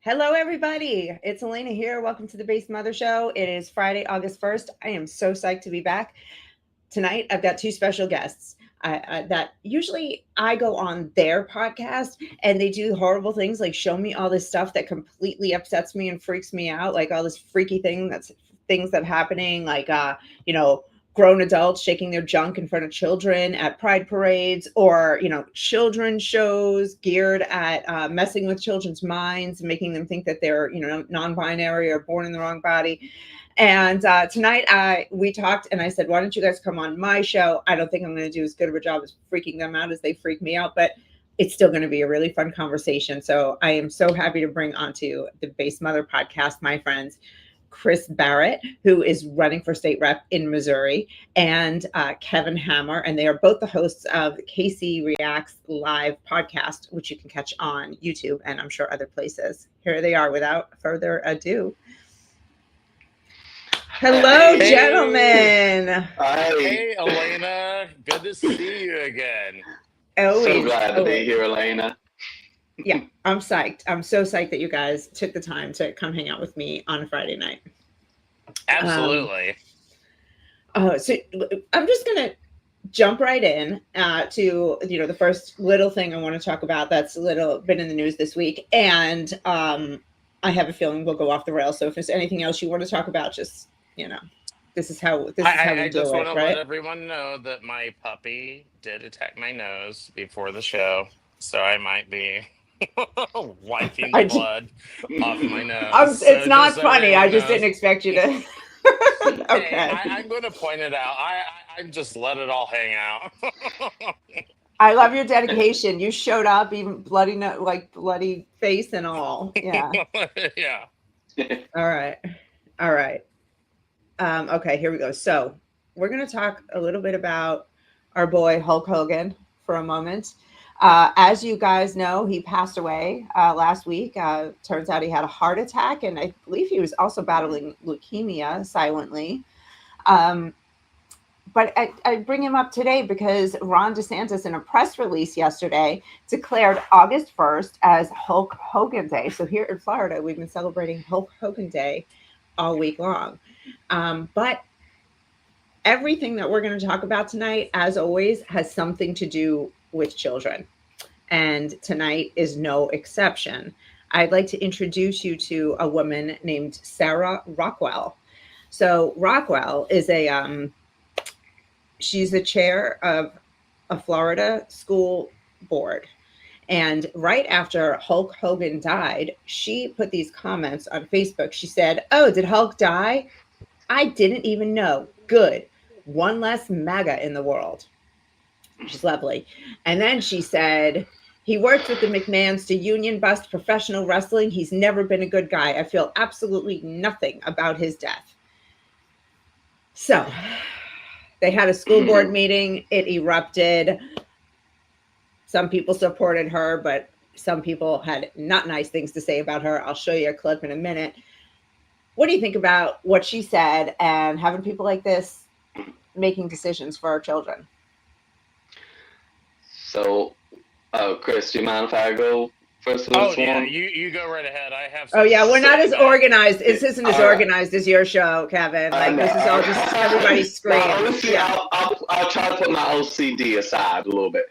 Hello, everybody. It's Elena here. Welcome to the Base Mother Show. It is Friday, August 1st. I am so psyched to be back. Tonight, I've got two special guests that usually I go on their podcast and they do horrible things like show me all this stuff that completely upsets me and freaks me out, like all this freaky things that happening, like, grown adults shaking their junk in front of children at pride parades, or children's shows geared at messing with children's minds, making them think that they're non-binary or born in the wrong body. And tonight we talked and I said, why don't you guys come on my show? I don't think I'm going to do as good of a job as freaking them out as they freak me out, but it's still going to be a really fun conversation. So I am so happy to bring onto the Base Mother podcast my friends Chris Barrett, who is running for state rep in Missouri, and Kevin Hammer. And they are both the hosts of KC Reacts Live podcast, which you can catch on YouTube and I'm sure other places. Here they are without further ado. Hello, Hey. gentlemen. Hi. Hey, Elena. Good to see you again. Always, So glad to be always. here, Elena. Yeah, I'm psyched. I'm so psyched that you guys took the time to come hang out with me on a Friday night. Absolutely. So I'm just going to jump right in to, the first little thing I want to talk about that's a little bit in the news this week. And I have a feeling we'll go off the rails. So if there's anything else you want to talk about, just, this is how we I do just want it, to right? let everyone know that my puppy did attack my nose before the show, so I might be wiping the blood off my nose. It's So not just so funny. I everyone just knows. didn't expect you to. Okay. Hey, I'm going to point it out. I just let it all hang out. I love your dedication. You showed up even bloody face and all. Yeah. Yeah. All right. Okay, here we go. So we're going to talk a little bit about our boy Hulk Hogan for a moment. As you guys know, he passed away last week. Turns out he had a heart attack, and I believe he was also battling leukemia silently. But I bring him up today because Ron DeSantis, in a press release yesterday, declared August 1st as Hulk Hogan Day. So here in Florida, we've been celebrating Hulk Hogan Day all week long. But everything that we're going to talk about tonight, as always, has something to do with children. And tonight is no exception. I'd like to introduce you to a woman named Sarah Rockwell. So Rockwell is she's the chair of a Florida school board. And right after Hulk Hogan died, she put these comments on Facebook. She said, "Oh, did Hulk die? I didn't even know. Good. One less MAGA in the world." Which is lovely. And then she said, "He worked with the McMahons to union bust professional wrestling. He's never been a good guy. I feel absolutely nothing about his death." So they had a school board meeting. It erupted. Some people supported her, but some people had not nice things to say about her. I'll show you a clip in a minute. What do you think about what she said and having people like this making decisions for our children? So, Chris, do you mind if I go first? Oh, yeah. You go right ahead. I have. Oh, yeah. We're not as something organized. This isn't as organized as your show, Kevin. Like, this is all just everybody screaming. I'll try to put my OCD aside a little bit.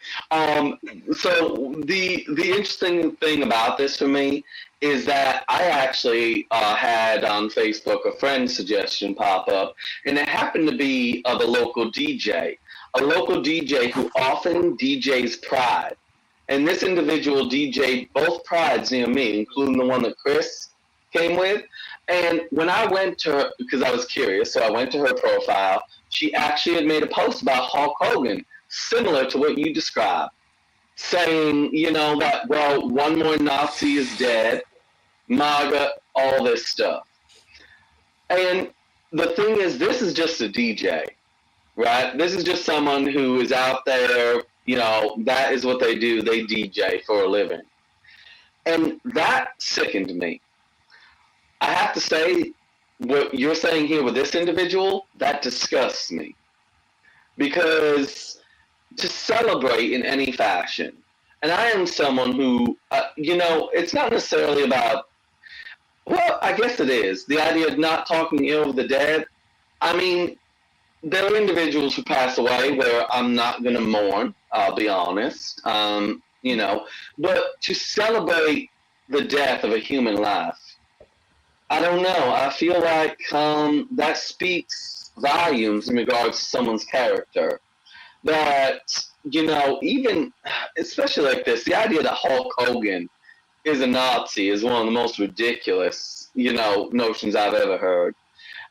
So the interesting thing about this for me is that I actually had on Facebook a friend suggestion pop up, and it happened to be of a local DJ who often DJs Pride. And this individual DJ'd both prides near me, including the one that Chris came with. And when I went to her, because I was curious, so I went to her profile, she actually had made a post about Hulk Hogan, similar to what you described, saying, that, well, one more Nazi is dead, MAGA, all this stuff. And the thing is, this is just a DJ, right? This is just someone who is out there. That is what they do. They DJ for a living. And that sickened me. I have to say, what you're saying here with this individual, that disgusts me. Because to celebrate in any fashion, and I am someone who, it's not necessarily about Well, I guess it is. The idea of not talking ill of the dead. I mean, there are individuals who pass away where I'm not going to mourn, I'll be honest. But to celebrate the death of a human life, I don't know. I feel like that speaks volumes in regards to someone's character. That, even, especially like this, the idea that Hulk Hogan is a Nazi is one of the most ridiculous, notions I've ever heard.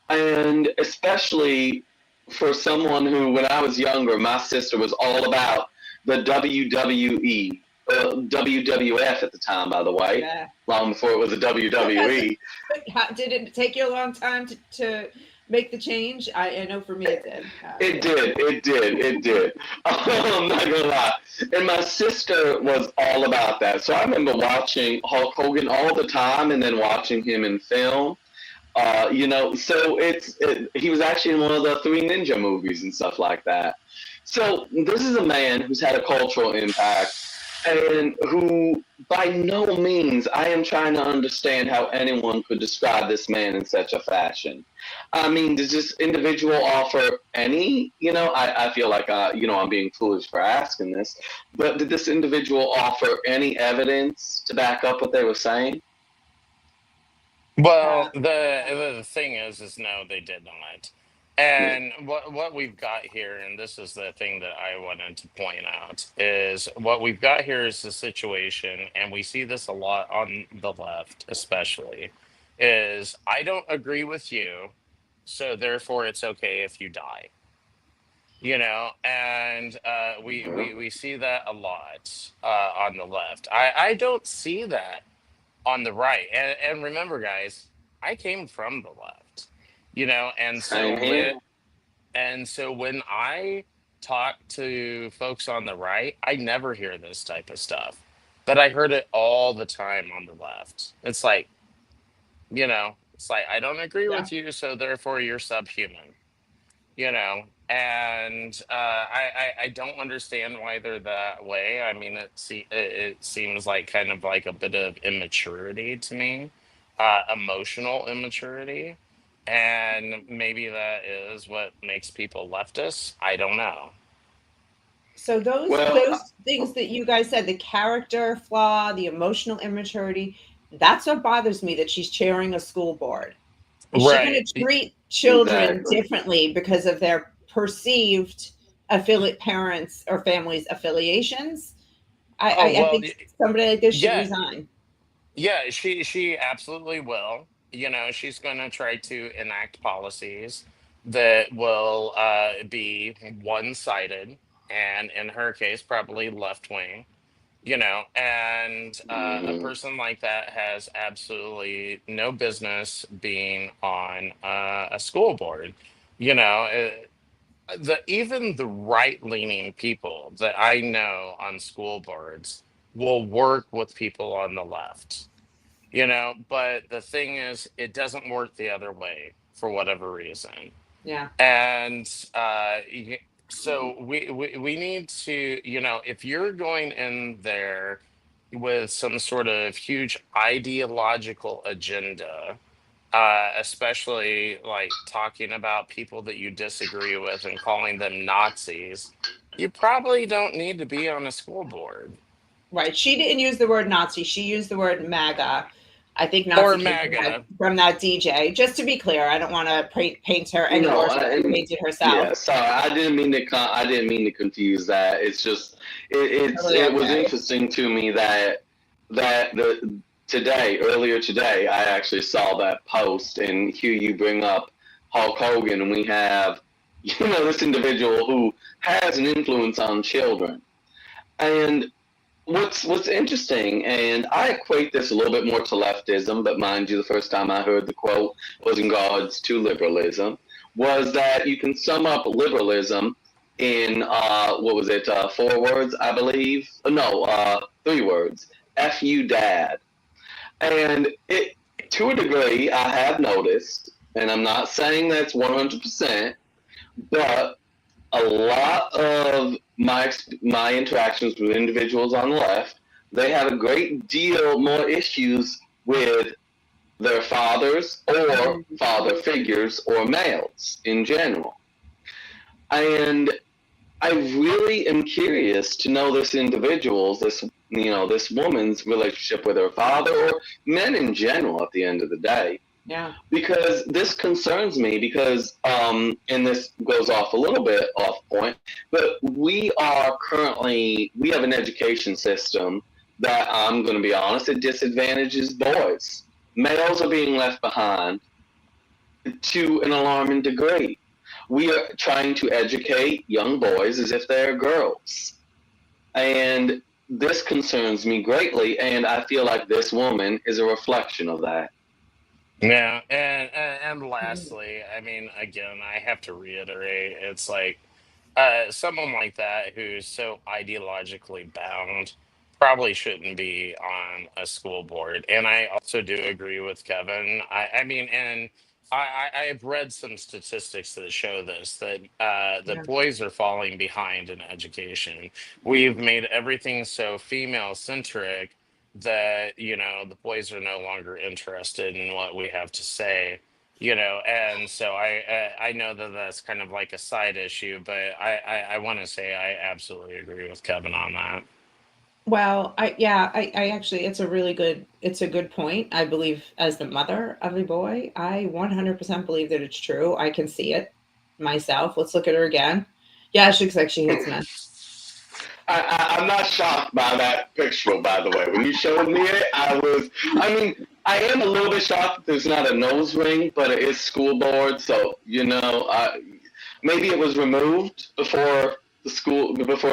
And especially for someone who, when I was younger, my sister was all about the WWE, WWF at the time, by the way, Yeah. long before it was a WWE. Did it take you a long time to make the change? I know for me it did. It did. I'm not gonna lie. And my sister was all about that. So I remember watching Hulk Hogan all the time, and then watching him in film. So he was actually in one of the Three Ninja movies and stuff like that. So this is a man who's had a cultural impact, and who, by no means, I am trying to understand how anyone could describe this man in such a fashion. I mean, does this individual offer any, I feel like, I'm being foolish for asking this, but did this individual offer any evidence to back up what they were saying? Well, the thing is no, they did not. Yeah. And what we've got here, and this is the thing that I wanted to point out, is what we've got here is the situation, and we see this a lot on the left, especially, is I don't agree with you, so therefore it's okay if you die. And we see that a lot on the left. I don't see that on the right. And remember, guys, I came from the left, and Same so here. when I talk to folks on the right, I never hear this type of stuff. But I heard it all the time on the left. It's like I don't agree Yeah. with you, so therefore you're subhuman. And I don't understand why they're that way. I mean, it seems like kind of like a bit of immaturity to me, emotional immaturity, and maybe that is what makes people leftists. I don't know. So those Well, those things that you guys said, the character flaw, the emotional immaturity, that's what bothers me, that she's chairing a school board. Is she going Right. to treat children exactly. differently because of their perceived affiliate parents or families affiliations? Oh I well, think somebody like this should yeah, resign. yeah. She absolutely will. She's going to try to enact policies that will be one-sided, and in her case, probably left-wing. And a Hmm. person like that has absolutely no business being on a school board. You know, even the right-leaning people that I know on school boards will work with people on the left. But the thing is, it doesn't work the other way for whatever reason. Yeah. And so we need to, if you're going in there with some sort of huge ideological agenda, especially like talking about people that you disagree with and calling them Nazis, you probably don't need to be on a school board. Right. She didn't use the word Nazi. She used the word MAGA. I think Or Nazi came MAGA. from that DJ. Just to be clear, I don't want to paint her any No, worse than she painted herself. yeah, sorry, I didn't mean to confuse that. It's just Totally it was okay. interesting to me that earlier today, I actually saw that post, and here you bring up Hulk Hogan, and we have this individual who has an influence on children. And what's interesting, and I equate this a little bit more to leftism, but mind you, the first time I heard the quote was in regards to liberalism, was that you can sum up liberalism in what was it, 4 words, I believe? No, 3 words. F you, dad. And it, to a degree, I have noticed, and I'm not saying that's 100%, but a lot of my interactions with individuals on the left, they have a great deal more issues with their fathers or Mhm. father figures or males in general. And I really am curious to know this individual's, this woman's relationship with her father or men in general at the end of the day. Yeah. Because this concerns me because, and this goes off a little bit off point, but we have an education system that, I'm going to be honest, it disadvantages boys. Males are being left behind to an alarming degree. We are trying to educate young boys as if they're girls. And this concerns me greatly, and I feel like this woman is a reflection of that. Yeah, and lastly, I mean, again, I have to reiterate, it's like someone like that who's so ideologically bound probably shouldn't be on a school board. And I also do agree with Kevin. I mean, and I've read some statistics that show this, that the Yeah. boys are falling behind in education. We've made everything so female centric that, the boys are no longer interested in what we have to say, and so I know that that's kind of like a side issue, but I want to say I absolutely agree with Kevin on that. Well, I actually, it's a good point. I believe as the mother of a boy, I 100% believe that it's true. I can see it myself. Let's look at her again. Yeah, she looks like she hates men. I'm not shocked by that picture, by the way. When you showed me it, I mean, I am a little bit shocked that there's not a nose ring, but it is school board, so, maybe it was removed before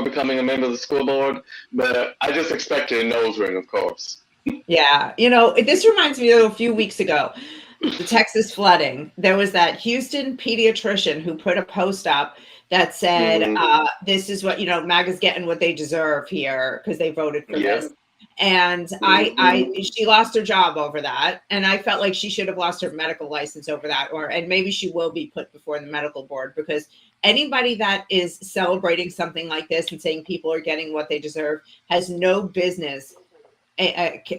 becoming a member of the school board, but I just expected a nose ring, of course. Yeah, this reminds me of a few weeks ago, the Texas flooding. There was that Houston pediatrician who put a post up that said, Mm-hmm. "This is what MAGA's getting what they deserve here because they voted for Yep. this." And Mm-hmm. she lost her job over that, and I felt like she should have lost her medical license over that, and maybe she will be put before the medical board because anybody that is celebrating something like this and saying people are getting what they deserve has no business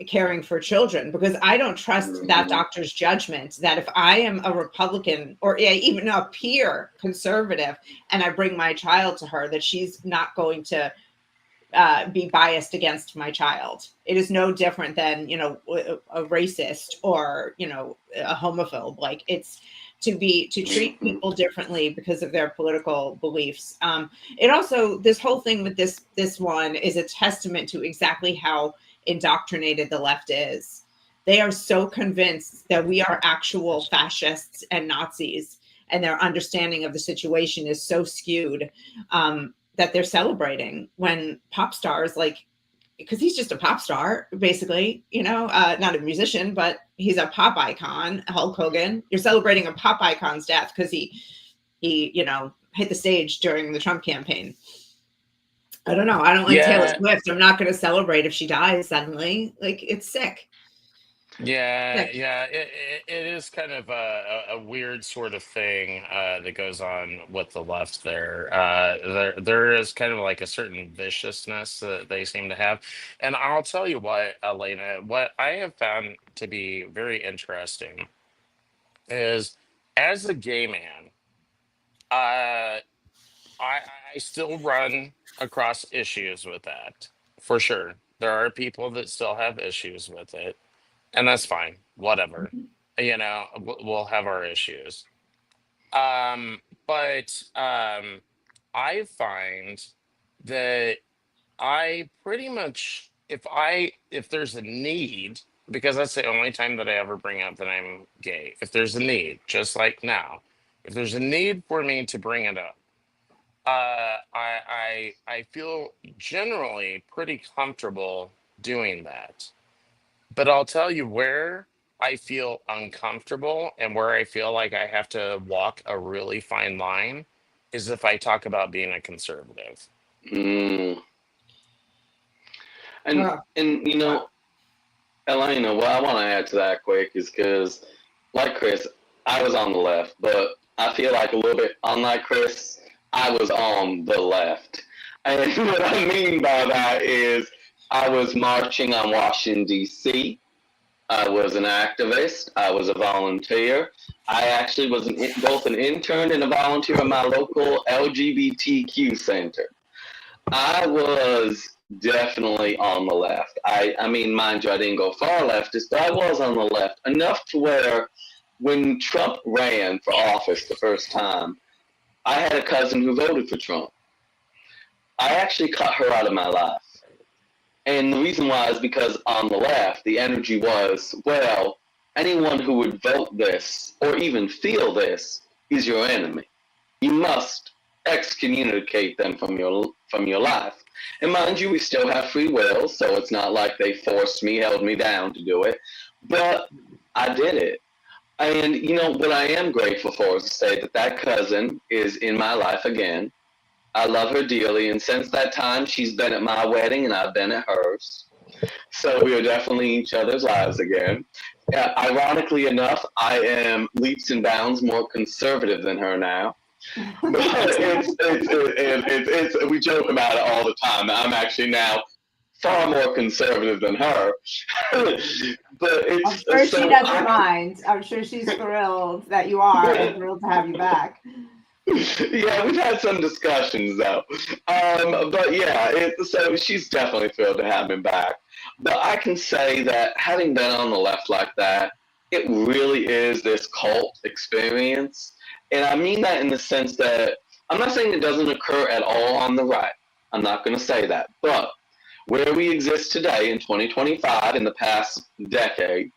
caring for children, because I don't trust that Mm-hmm. doctor's judgment that if I am a Republican or even a peer conservative and I bring my child to her, that she's not going to be biased against my child. It is no different than a racist or a homophobe. Like, it's to treat Mm-hmm. people differently because of their political beliefs. It also, this whole thing with this one is a testament to exactly how indoctrinated the left is. They are so convinced that we are actual fascists and Nazis, and their understanding of the situation is so skewed, that they're celebrating when pop stars, like, because he's just a pop star, basically, not a musician, but he's a pop icon. Hulk Hogan, you're celebrating a pop icon's death because he hit the stage during the Trump campaign. I don't know. I don't like Taylor Yeah, Swift. I'm not going to celebrate if she dies suddenly. Like, it's sick. yeah, Sick. yeah. It is kind of a weird sort of thing that goes on with the left there. There is kind of like a certain viciousness that they seem to have. And I'll tell you what, Elena, what I have found to be very interesting is, as a gay man, uh, I I still run across issues with that, for sure. There are people that still have issues with it, and that's fine. Whatever. We'll have our issues. But I find that I pretty much, if there's a need, because that's the only time that I ever bring up that I'm gay. If there's a need, just like now, if there's a need for me to bring it up, I feel generally pretty comfortable doing that. But I'll tell you where I feel uncomfortable and where I feel like I have to walk a really fine line is if I talk about being a conservative. Mm. And Oh, and wow. Elena, what I want to add to that quick is because, like Chris, I was on the left, but I feel like a little bit unlike Chris, I was on the left. And what I mean by that is I was marching on Washington, D.C. I was an activist. I was a volunteer. I actually was both an intern and a volunteer at my local LGBTQ center. I was definitely on the left. I mean, mind you, I didn't go far leftist, but I was on the left enough to where when Trump ran for office the first time, I had a cousin who voted for Trump. I actually cut her out of my life. And the reason why is because on the left, the energy was, well, anyone who would vote this or even feel this is your enemy. You must excommunicate them from your life. And mind you, we still have free will, so it's not like they forced me, held me down to do it. But I did it. And you know what I am grateful for is to say that that cousin is in my life again. I love her dearly, and since that time, she's been at my wedding and I've been at hers. So we are definitely in each other's lives again. Ironically enough, I am leaps and bounds more conservative than her now. But we joke about it all the time. I'm actually now far more conservative than her. But I'm it's sure so she doesn't mind. I'm sure she's thrilled that you are and thrilled to have you back. Yeah, we've had some discussions though. But yeah, so she's definitely thrilled to have me back. But I can say that having been on the left like that, it really is this cult experience. And I mean that in the sense that I'm not saying it doesn't occur at all on the right. I'm not going to say that. But where we exist today in 2025, in the past decade,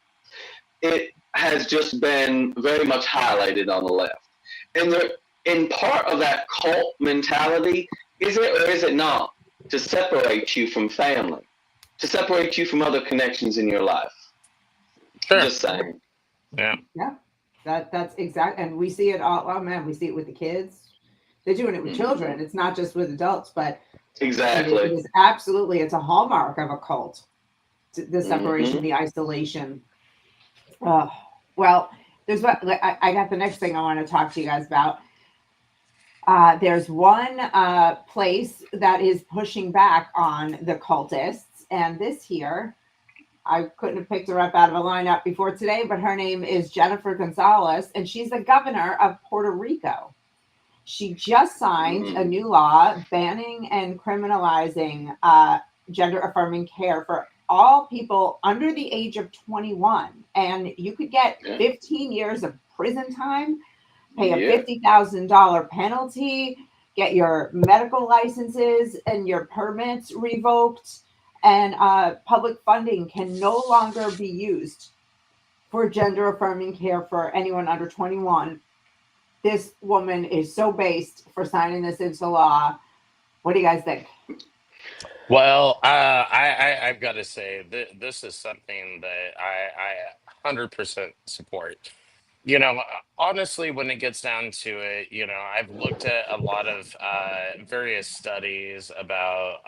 it has just been very much highlighted on the left. And there, in part of that cult mentality, is it or is it not, to separate you from family, to separate you from other connections in your life? Sure. Just saying. Yeah. Yeah, that's exact. And we see it all. Oh man, we see it with the kids. They're doing it with children. It's not just with adults, but Exactly. it is absolutely. It's a hallmark of a cult. The separation, the isolation. Well, there's what I got. The next thing I want to talk to you guys about. There's one place that is pushing back on the cultists, and this here, I couldn't have picked her up out of a lineup before today, but her name is Jennifer Gonzalez, and she's the governor of Puerto Rico. She just signed a new law banning and criminalizing gender affirming care for all people under the age of 21. And you could get 15 years of prison time, pay a $50,000 penalty, get your medical licenses and your permits revoked, and public funding can no longer be used for gender affirming care for anyone under 21. This woman is so based for signing this into law. What do you guys think? Well, I've got to say this is something that I 100% support. Honestly, when it gets down to it, I've looked at a lot of various studies about,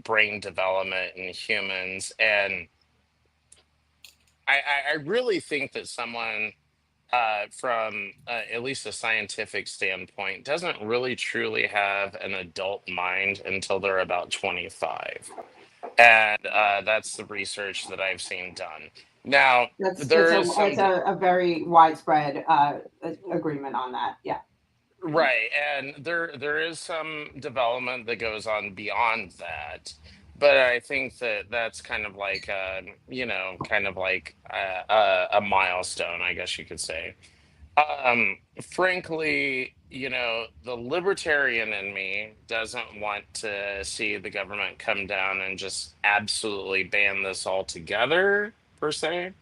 brain development in humans, and I really think that someone from at least a scientific standpoint, doesn't really truly have an adult mind until they're about 25. And that's the research that I've seen done. Now, That's there is some, it's a very widespread agreement on that. Yeah. right, and there is some development that goes on beyond that. But I think that that's kind of like, kind of like a milestone, I guess you could say. Frankly, the libertarian in me doesn't want to see the government come down and just absolutely ban this altogether, per se.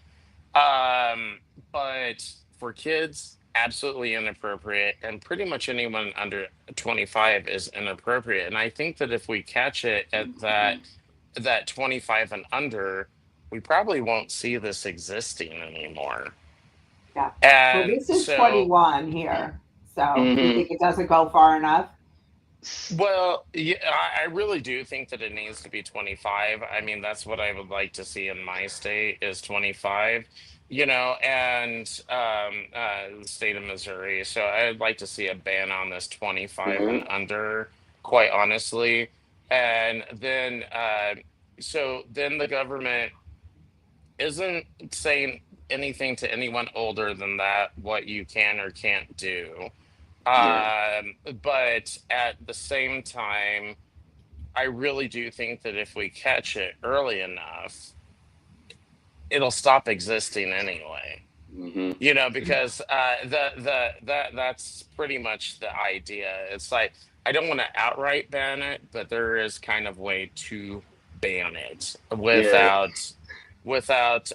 Um, but for kids, absolutely inappropriate, and pretty much anyone under 25 is inappropriate. And I think that if we catch it at that 25 and under, we probably won't see this existing anymore. Yeah. Well, And this is so, 21 here. So you Mm-hmm. think it doesn't go far enough? well, yeah, I really do think that it needs to be 25. I mean, that's what I would like to see in my state is 25, and the state of Missouri. So I'd like to see a ban on this 25 and Mm-hmm. under, quite honestly. And then, so then the government isn't saying anything to anyone older than that what you can or can't do. Yeah. But at the same time, I really do think that if we catch it early enough, it'll stop existing anyway. Hmm. Because that's pretty much the idea. It's like I don't want to outright ban it, but there is kind of way to ban it Yeah. without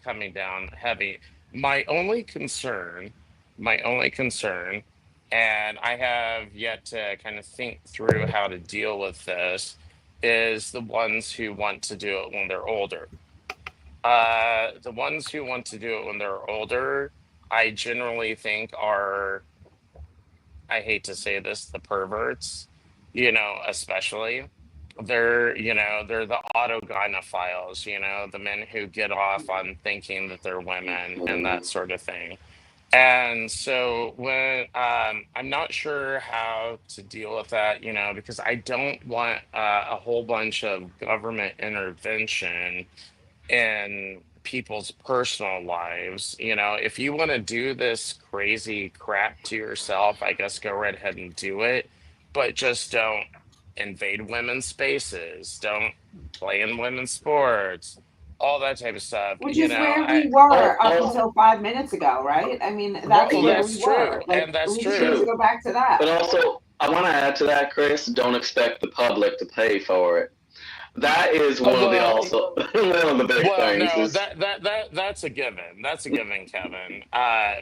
coming down heavy. My only concern, my only concern, and I have yet to kind of think through how to deal with this, is the ones who want to do it when they're older. The ones who want to do it when they're older, I generally think are, I hate to say this, the perverts, especially. They're the autogynephiles, the men who get off on thinking that they're women and Mhm. that sort of thing. And so when I'm not sure how to deal with that, because I don't want a whole bunch of government intervention in people's personal lives. If you want to do this crazy crap to yourself, I guess go right ahead and do it, but just don't invade women's spaces, don't play in women's sports, all that type of stuff. Which is where I we were up Also, until 5 minutes ago, right? I mean, that's well, where yeah, we that's were. true, Like, and that's we just need to true. true. go back to that. But also, I want to add to that, Chris. Don't expect the public to pay for it. That is Uh, one of the well, also one of the big Well, things. no, Is that's a given. That's a given, Kevin.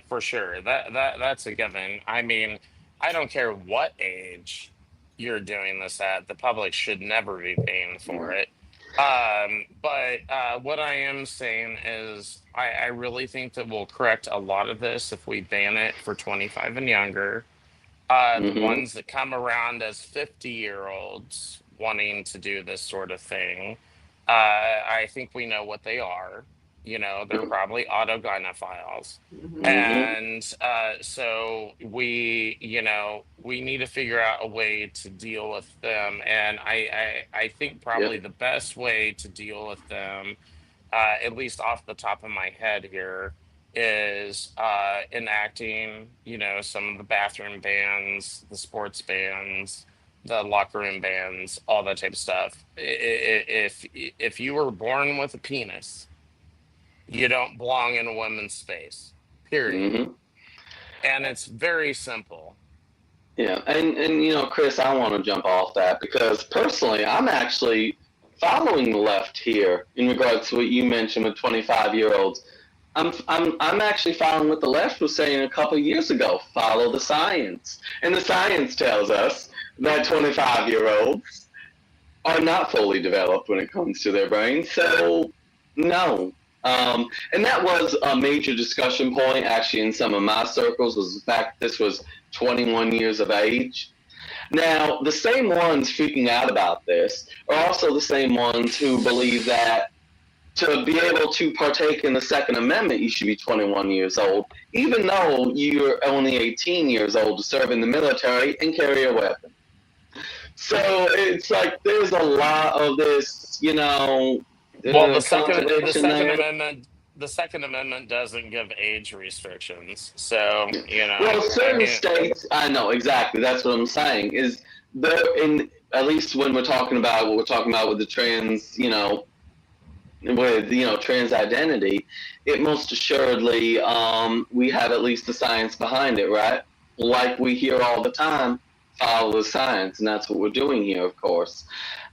For sure. That's a given. I mean, I don't care what age you're doing this at. The public should never be paying for it. But what I am saying is, I really think that we'll correct a lot of this if we ban it for 25 and younger. The mm-hmm. ones that come around as 50-year-olds wanting to do this sort of thing, I think we know what they are. They're probably autogynephiles. Hmm. Mm-hmm. And so we need to figure out a way to deal with them. And I think Yep. probably the best way to deal with them, at least off the top of my head here, is enacting, some of the bathroom bans, the sports bans, the locker room bans, all that type of stuff. If you were born with a penis, you don't belong in a women's space. Period. Mm-hmm. And it's very simple. Yeah, and Chris, I want to jump off that because personally, I'm actually following the left here in regards to what you mentioned with 25-year-olds. I'm actually following what the left was saying a couple of years ago. Follow the science, and the science tells us that 25-year-olds are not fully developed when it comes to their brains. So no. And that was a major discussion point actually in some of my circles was the fact this was 21 years of age. Now, the same ones freaking out about this are also the same ones who believe that to be able to partake in the Second Amendment, you should be 21 years old, even though you're only 18 years old to serve in the military and carry a weapon. So it's like there's a lot of this, Well, the contradiction Second there. Amendment, doesn't give age restrictions. So, Well, I certain mean, states, I know exactly. That's what I'm saying. Is there in at least when we're talking about what we're talking about with the trans, with trans identity, it most assuredly we have at least the science behind it, right? Like we hear all the time, follow the science, and that's what we're doing here, of course.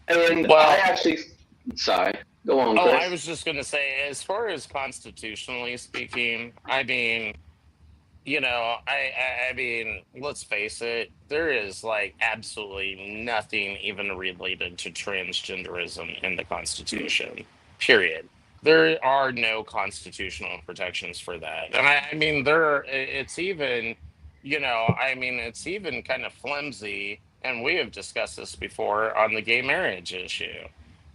And I well, actually, sorry, go on, oh, I Chris. was just going to say, as far as constitutionally speaking, I mean, I mean, let's face it, there is like absolutely nothing even related to transgenderism in the Constitution, period. There are no constitutional protections for that. And I mean, it's even, I mean, it's even kind of flimsy. And we have discussed this before on the gay marriage issue.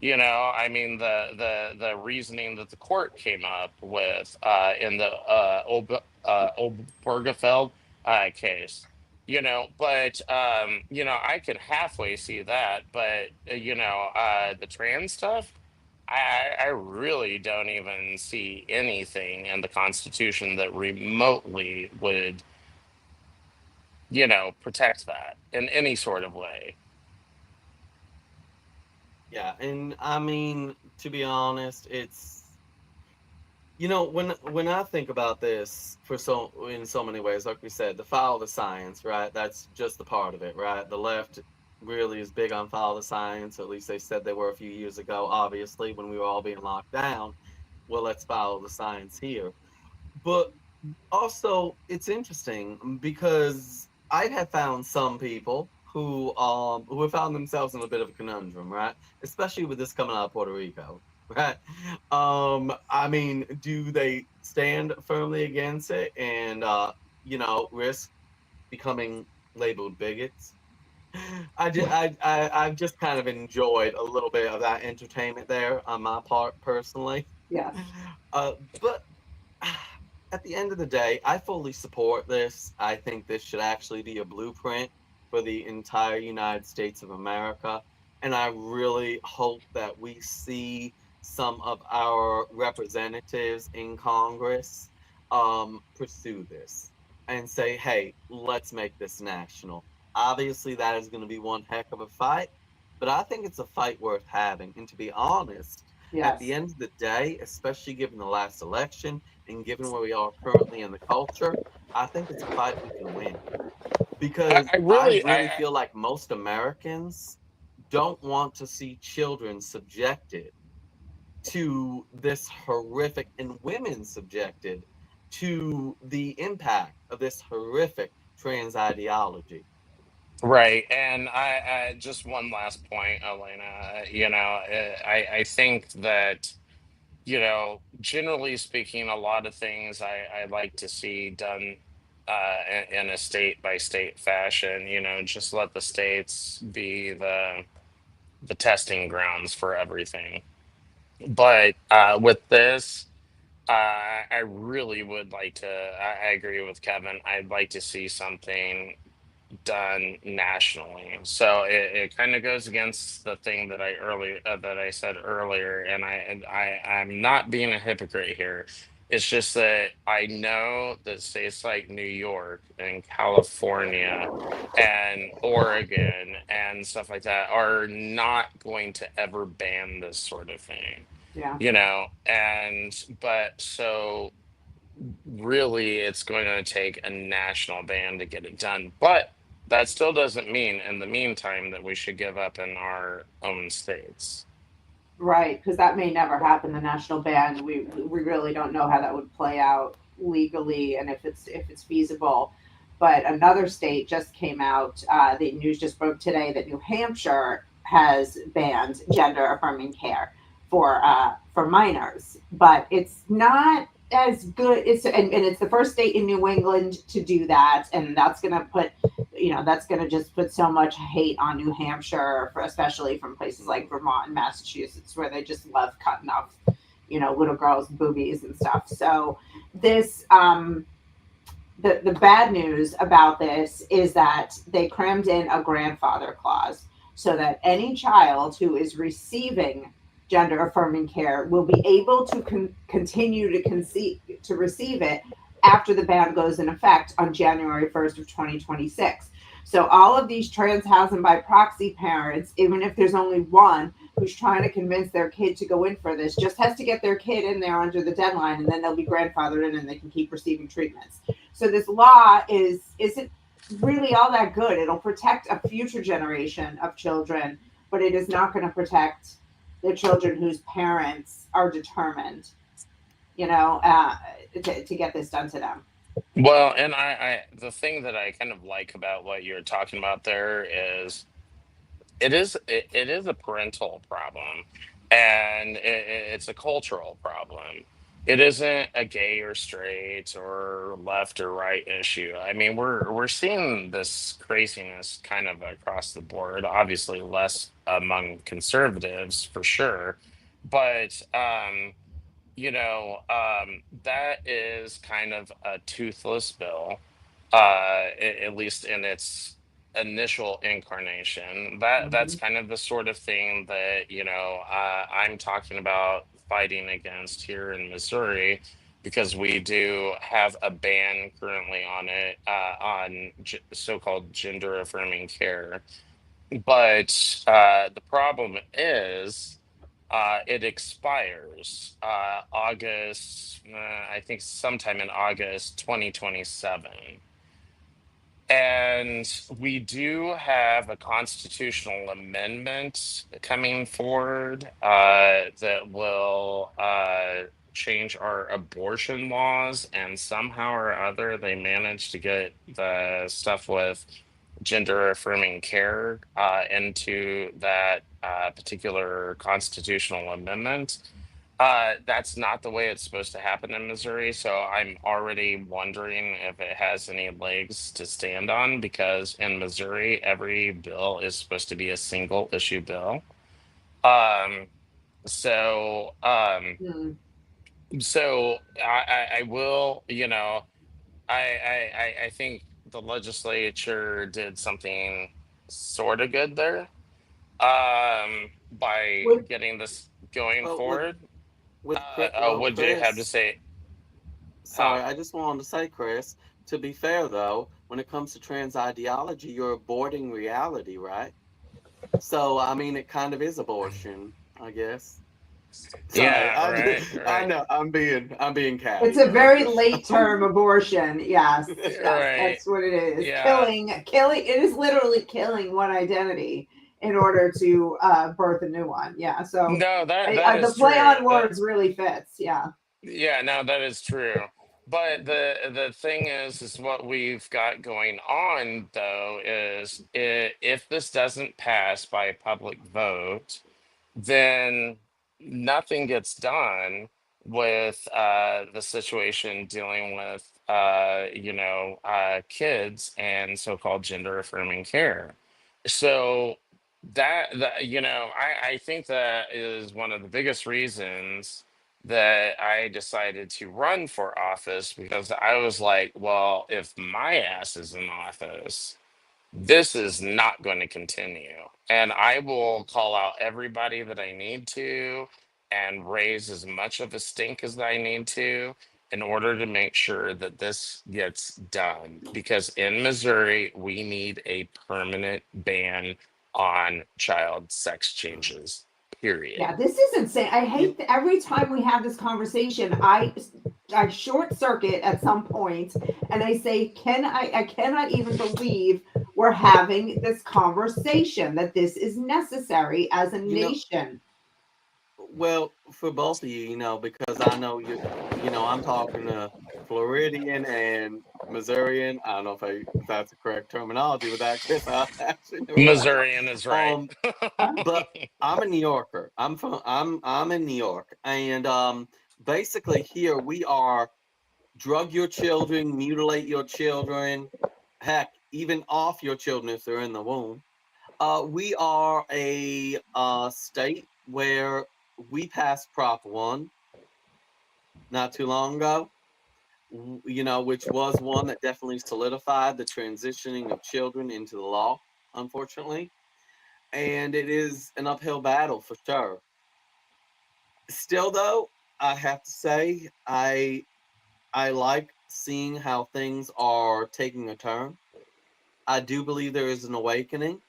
I mean, the reasoning that the court came up with in the Obergefell case. But I could halfway see that. But the trans stuff, I really don't even see anything in the Constitution that remotely would, protect that in any sort of way. Yeah, and I mean, to be honest, it's when I think about this for in so many ways, like we said, the follow the science, right? That's just the part of it, right? The left really is big on follow the science, at least they said they were a few years ago, obviously, when we were all being locked down. Well, let's follow the science here. But also, it's interesting because I have found some people who have found themselves in a bit of a conundrum, right? Especially with this coming out of Puerto Rico, right? I mean, do they stand firmly against it and risk becoming labeled bigots? I've just kind of enjoyed a little bit of that entertainment there on my part personally. Yes. But at the end of the day, I fully support this. I think this should actually be a blueprint for the entire United States of America. And I really hope that we see some of our representatives in Congress pursue this and say, hey, let's make this national. Obviously, that is going to be one heck of a fight, but I think it's a fight worth having. And to be honest, at the Yes. end of the day, especially given the last election and given where we are currently in the culture, I think it's a fight we can win. I, Because I I really, really feel like most Americans don't want to see children subjected to this horrific and women subjected to the impact of this horrific trans ideology. right. And I just one last point, Elena. I think that, generally speaking, a lot of things I like to see done in a state by state fashion. Just let the states be the testing grounds for everything. But with this, I really would like to. I agree with Kevin. I'd like to see something done nationally. So it kind of goes against the thing that I said earlier, I'm not being a hypocrite here. It's just that I know that states like New York and California and Oregon and stuff like that are not going to ever ban this sort of thing. Yeah. But so really it's going to take a national ban to get it done. But that still doesn't mean in the meantime that we should give up in our own states. Right, because that may never happen. The national ban, we really don't know how that would play out legally and if it's feasible. But another state just came out. The news just broke today that New Hampshire has banned gender affirming care for minors, but it's not as good. And it's the first state in New England to do that, and that's going to just put so much hate on New Hampshire, especially from places like Vermont and Massachusetts, where they just love cutting off, little girls' boobies and stuff. So this, the bad news about this is that they crammed in a grandfather clause so that any child who is receiving gender affirming care will be able to continue to receive it after the ban goes in effect on January 1st of 2026. So all of these trans housing by proxy parents, even if there's only one who's trying to convince their kid to go in for this, just has to get their kid in there under the deadline, and then they'll be grandfathered in and they can keep receiving treatments. So this law isn't really all that good. It'll protect a future generation of children, but it is not going to protect the children whose parents are determined, to get this done to them. Well, and the thing that I kind of like about what you're talking about there is it is a parental problem, and it's a cultural problem. It isn't a gay or straight or left or right issue. I mean, we're seeing this craziness kind of across the board. Obviously, less among conservatives for sure, but that is kind of a toothless bill, at least in its initial incarnation. That's kind of the sort of thing that I'm talking about fighting against here in Missouri, because we do have a ban currently on it, on so-called gender affirming care. But the problem is, it expires August, I think sometime in August 2027. And we do have a constitutional amendment coming forward that will change our abortion laws. And somehow or other, they managed to get the stuff with gender affirming care into that particular constitutional amendment. That's not the way it's supposed to happen in Missouri. So I'm already wondering if it has any legs to stand on, because in Missouri, every bill is supposed to be a single issue bill. Um, so, um, Mm. so I will, I think the legislature did something sort of good there, by Would getting this going Well, forward. well, What do you have to Chris, say? sorry, Um, I just wanted to say, Chris, to be fair though, when it comes to trans ideology, you're aborting reality, right? So, I mean, it kind of is abortion, I guess. Sorry, yeah, right, I right, know I'm being It's catty. a I'm very just late term abortion. Yes, yes, right. that's what it is. Yeah. Killing. It is literally killing one identity in order to birth a new one. Yeah. So No, that the is play true. on words really fits. Yeah. Yeah, no, that is true. But the thing is what we've got going on though is, if this doesn't pass by a public vote, then nothing gets done with the situation dealing with kids and so-called gender affirming care. So I think that is one of the biggest reasons that I decided to run for office, because I was like, well, if my ass is in office, this is not going to continue. And I will call out everybody that I need to and raise as much of a stink as I need to in order to make sure that this gets done. Because in Missouri, we need a permanent ban on child sex changes, Yeah, period. this is insane. I You, hate that every time we have this conversation, I short circuit at some point, and I say, "Can I cannot even believe we're having this conversation, that this is necessary as a you know, nation." well, for both of you, because I know I'm talking to Floridian and Missourian. I don't know if that's the correct terminology with that, Chris. I actually never realized. Missourian is right. Um, but I'm a New Yorker. I'm in New York, and basically here we are drug your children, mutilate your children, heck, even off your children if they're in the womb. We are a state where we passed Prop 1 not too long ago, which was one that definitely solidified the transitioning of children into the law, unfortunately. And it is an uphill battle for sure. Still, though, I have to say, I like seeing how things are taking a turn. I do believe there is an awakening,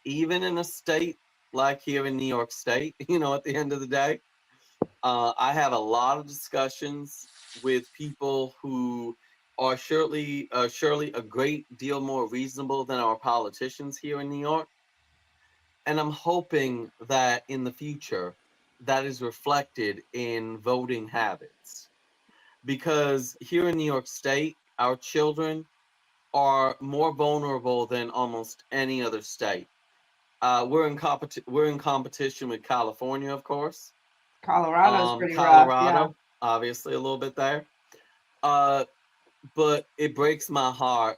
even in a state like here in New York State, at the end of the day. I have a lot of discussions with people who are surely a great deal more reasonable than our politicians here in New York. And I'm hoping that in the future, that is reflected in voting habits. Because here in New York State, our children are more vulnerable than almost any other state. We're in competition with California, of course. Colorado's pretty rough. Yeah. Colorado, obviously a little bit there. Uh, but it breaks my heart.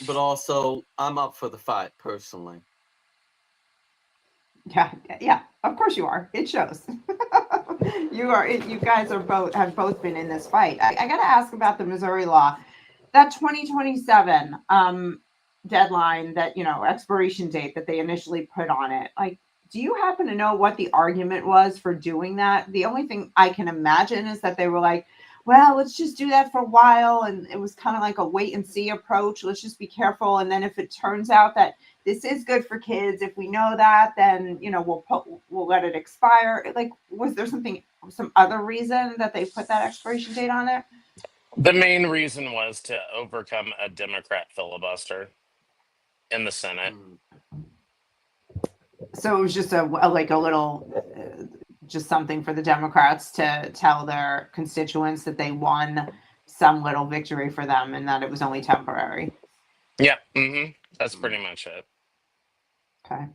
But also, I'm up for the fight personally. Yeah, yeah. Of course you are. It shows. You are. You guys are both been in this fight. I got to ask about the Missouri law, that 2027. deadline that, expiration date that they initially put on it. Like, do you happen to know what the argument was for doing that? The only thing I can imagine is that they were like, well, let's just do that for a while. And it was kind of like a wait and see approach. Let's just be careful. And then if it turns out that this is good for kids, if we know that, then, we'll let it expire. Like, was there some other reason that they put that expiration date on it? The main reason was to overcome a Democrat filibuster in the Senate. So it was just a little, just something for the Democrats to tell their constituents that they won some little victory for them and that it was only temporary. Yeah, that's pretty much it. Okay.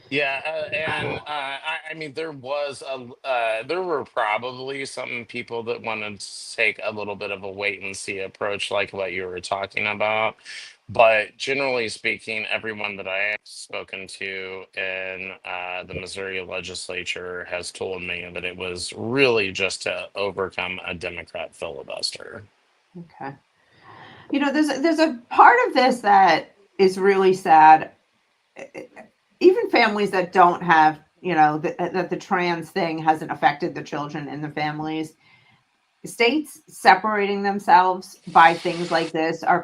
Yeah, I mean, there were probably some people that wanted to take a little bit of a wait and see approach, like what you were talking about. But generally speaking, everyone that I have spoken to in the Missouri legislature has told me that it was really just to overcome a Democrat filibuster. Okay. There's a part of this that is really sad. Even families that don't have, that the trans thing hasn't affected the children in the families. States separating themselves by things like this are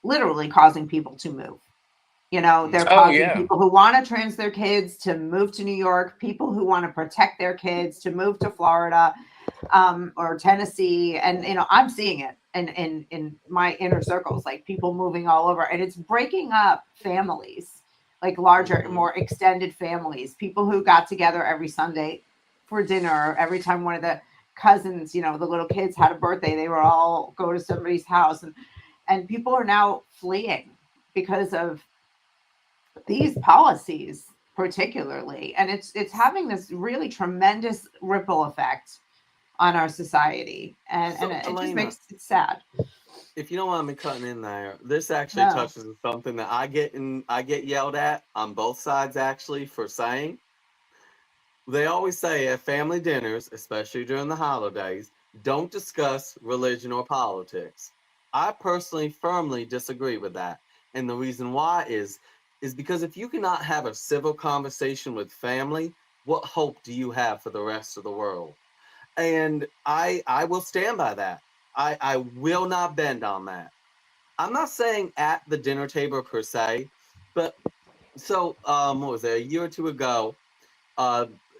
literally causing people to move. They're causing people who want to trans their kids to move to New York, people who want to protect their kids to move to Florida, or Tennessee. And, I'm seeing it in my inner circles, like people moving all over, and it's breaking up families, like larger, more extended families, people who got together every Sunday for dinner. Every time one of the cousins, the little kids had a birthday, they would all go to somebody's house, and people are now fleeing because of these policies particularly. And it's having this really tremendous ripple effect on our society. And it Elena, just makes it sad. If you don't want me cutting in there, this actually touches on something that I get yelled at on both sides actually for saying. They always say at family dinners, especially during the holidays, don't discuss religion or politics. I personally firmly disagree with that. And the reason why is because if you cannot have a civil conversation with family, what hope do you have for the rest of the world? And I will stand by that. I will not bend on that. I'm not saying at the dinner table per se, but so what was it, a year or two ago,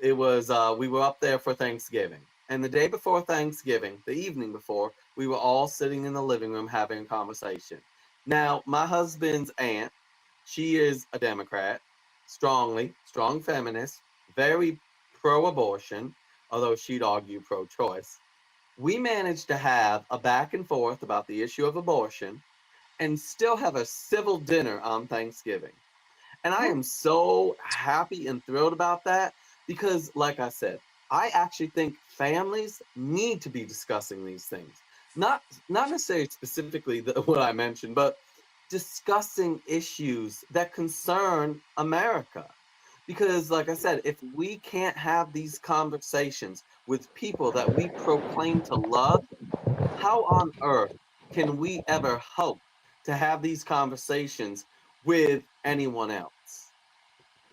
it was we were up there for Thanksgiving. And the day before Thanksgiving, the evening before, we were all sitting in the living room having a conversation. Now, my husband's aunt, she is a Democrat, strong feminist, very pro-abortion, although she'd argue pro-choice. We managed to have a back and forth about the issue of abortion and still have a civil dinner on Thanksgiving. And I am so happy and thrilled about that because, like I said, I actually think families need to be discussing these things. Not necessarily specifically what I mentioned, but discussing issues that concern America. Because, like I said, if we can't have these conversations with people that we proclaim to love, how on earth can we ever hope to have these conversations with anyone else?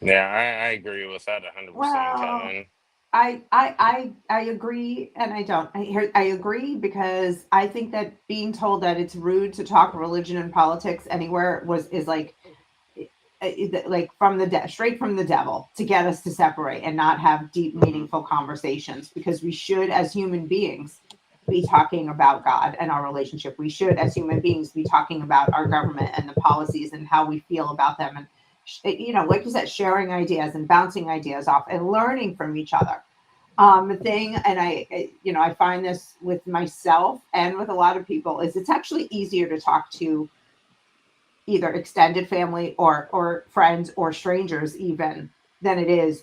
Yeah, I agree with that 100%, Well, Kevin. I agree, and I don't. I agree because I think that being told that it's rude to talk religion and politics anywhere is like straight from the devil to get us to separate and not have deep, meaningful conversations, because we should, as human beings, be talking about God and our relationship. We should, as human beings, be talking about our government and the policies and how we feel about them. And, like you said, sharing ideas and bouncing ideas off and learning from each other. The thing, and I find this with myself and with a lot of people, is it's actually easier to talk to either extended family or friends or strangers even than it is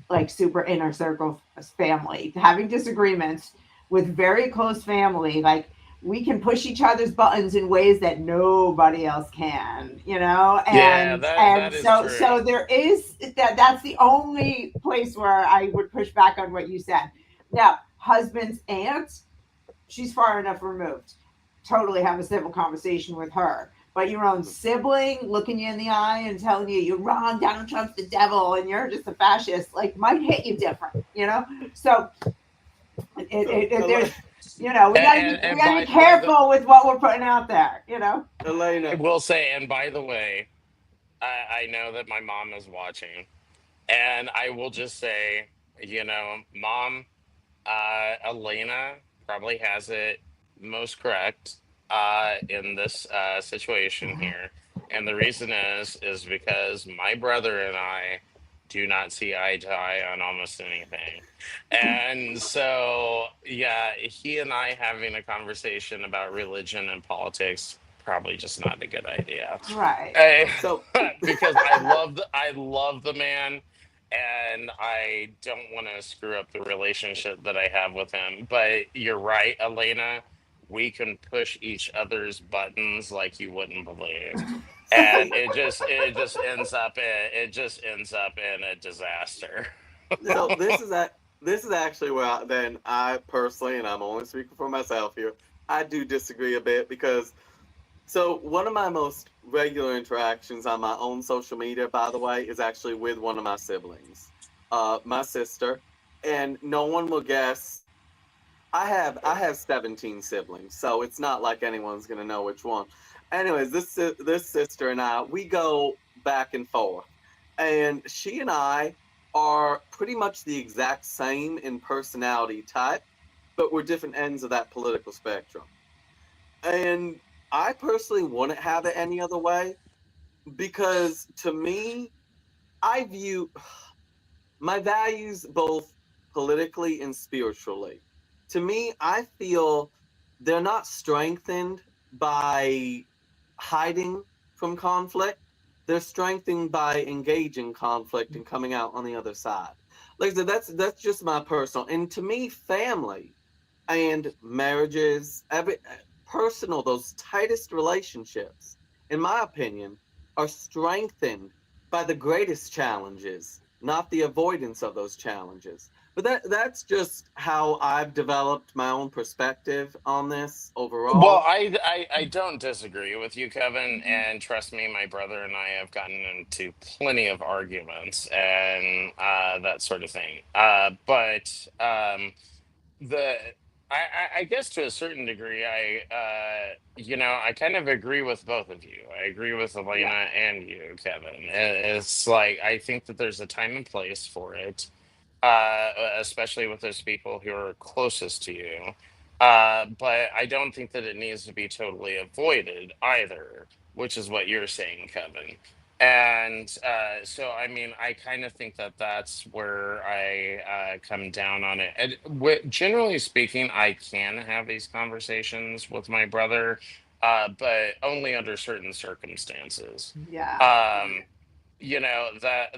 like super inner circle family. Having disagreements with very close family, like we can push each other's buttons in ways that nobody else can, Yeah, and that is true. so there is that's the only place where I would push back on what you said. Now, husband's aunt, she's far enough removed, totally have a civil conversation with her. but your own sibling looking you in the eye and telling you you're wrong, Donald Trump's the devil, and you're just a fascist, like might hit you different, you know. So there's, you know, we gotta be careful with what we're putting out there, you know. Elena, I will say, and by the way, I know that my mom is watching, and I will just say, Mom, Elena probably has it most correct in this situation here. And the reason is because my brother and I do not see eye to eye on almost anything. And so, yeah, he and I having a conversation about religion and politics probably just not a good idea. Right. so Because I love the man, and I don't want to screw up the relationship that I have with him. But you're right, Elena. We can push each other's buttons like you wouldn't believe, and it just ends up in a disaster. so this is actually where I personally, and I'm only speaking for myself here, I do disagree a bit because so one of my most regular interactions on my own social media, by the way, is actually with one of my siblings, my sister, and no one will guess. I have 17 siblings, so it's not like anyone's gonna know which one. Anyways, this sister and I, we go back and forth, and she and I are pretty much the exact same in personality type, but we're different ends of that political spectrum. And I personally wouldn't have it any other way because to me, I view my values both politically and spiritually. To me, I feel they're not strengthened by hiding from conflict. They're strengthened by engaging conflict and coming out on the other side. Like I said, that's just my personal. And to me, family and marriages, every personal, those tightest relationships, in my opinion, are strengthened by the greatest challenges, not the avoidance of those challenges. But that's just how I've developed my own perspective on this Well, overall. I don't disagree with you, Kevin, and trust me, my brother and I have gotten into plenty of arguments and that sort of thing. But the I guess to a certain degree, I kind of agree with both of you. I agree with Elena Yeah. and you, Kevin. It's like I think that there's a time and place for it, especially with those people who are closest to you. But I don't think that it needs to be totally avoided either, which is what you're saying, Kevin. And so, I mean, I kind of think that that's where I come down on it. And generally speaking, I can have these conversations with my brother, but only under certain circumstances. Yeah. Um,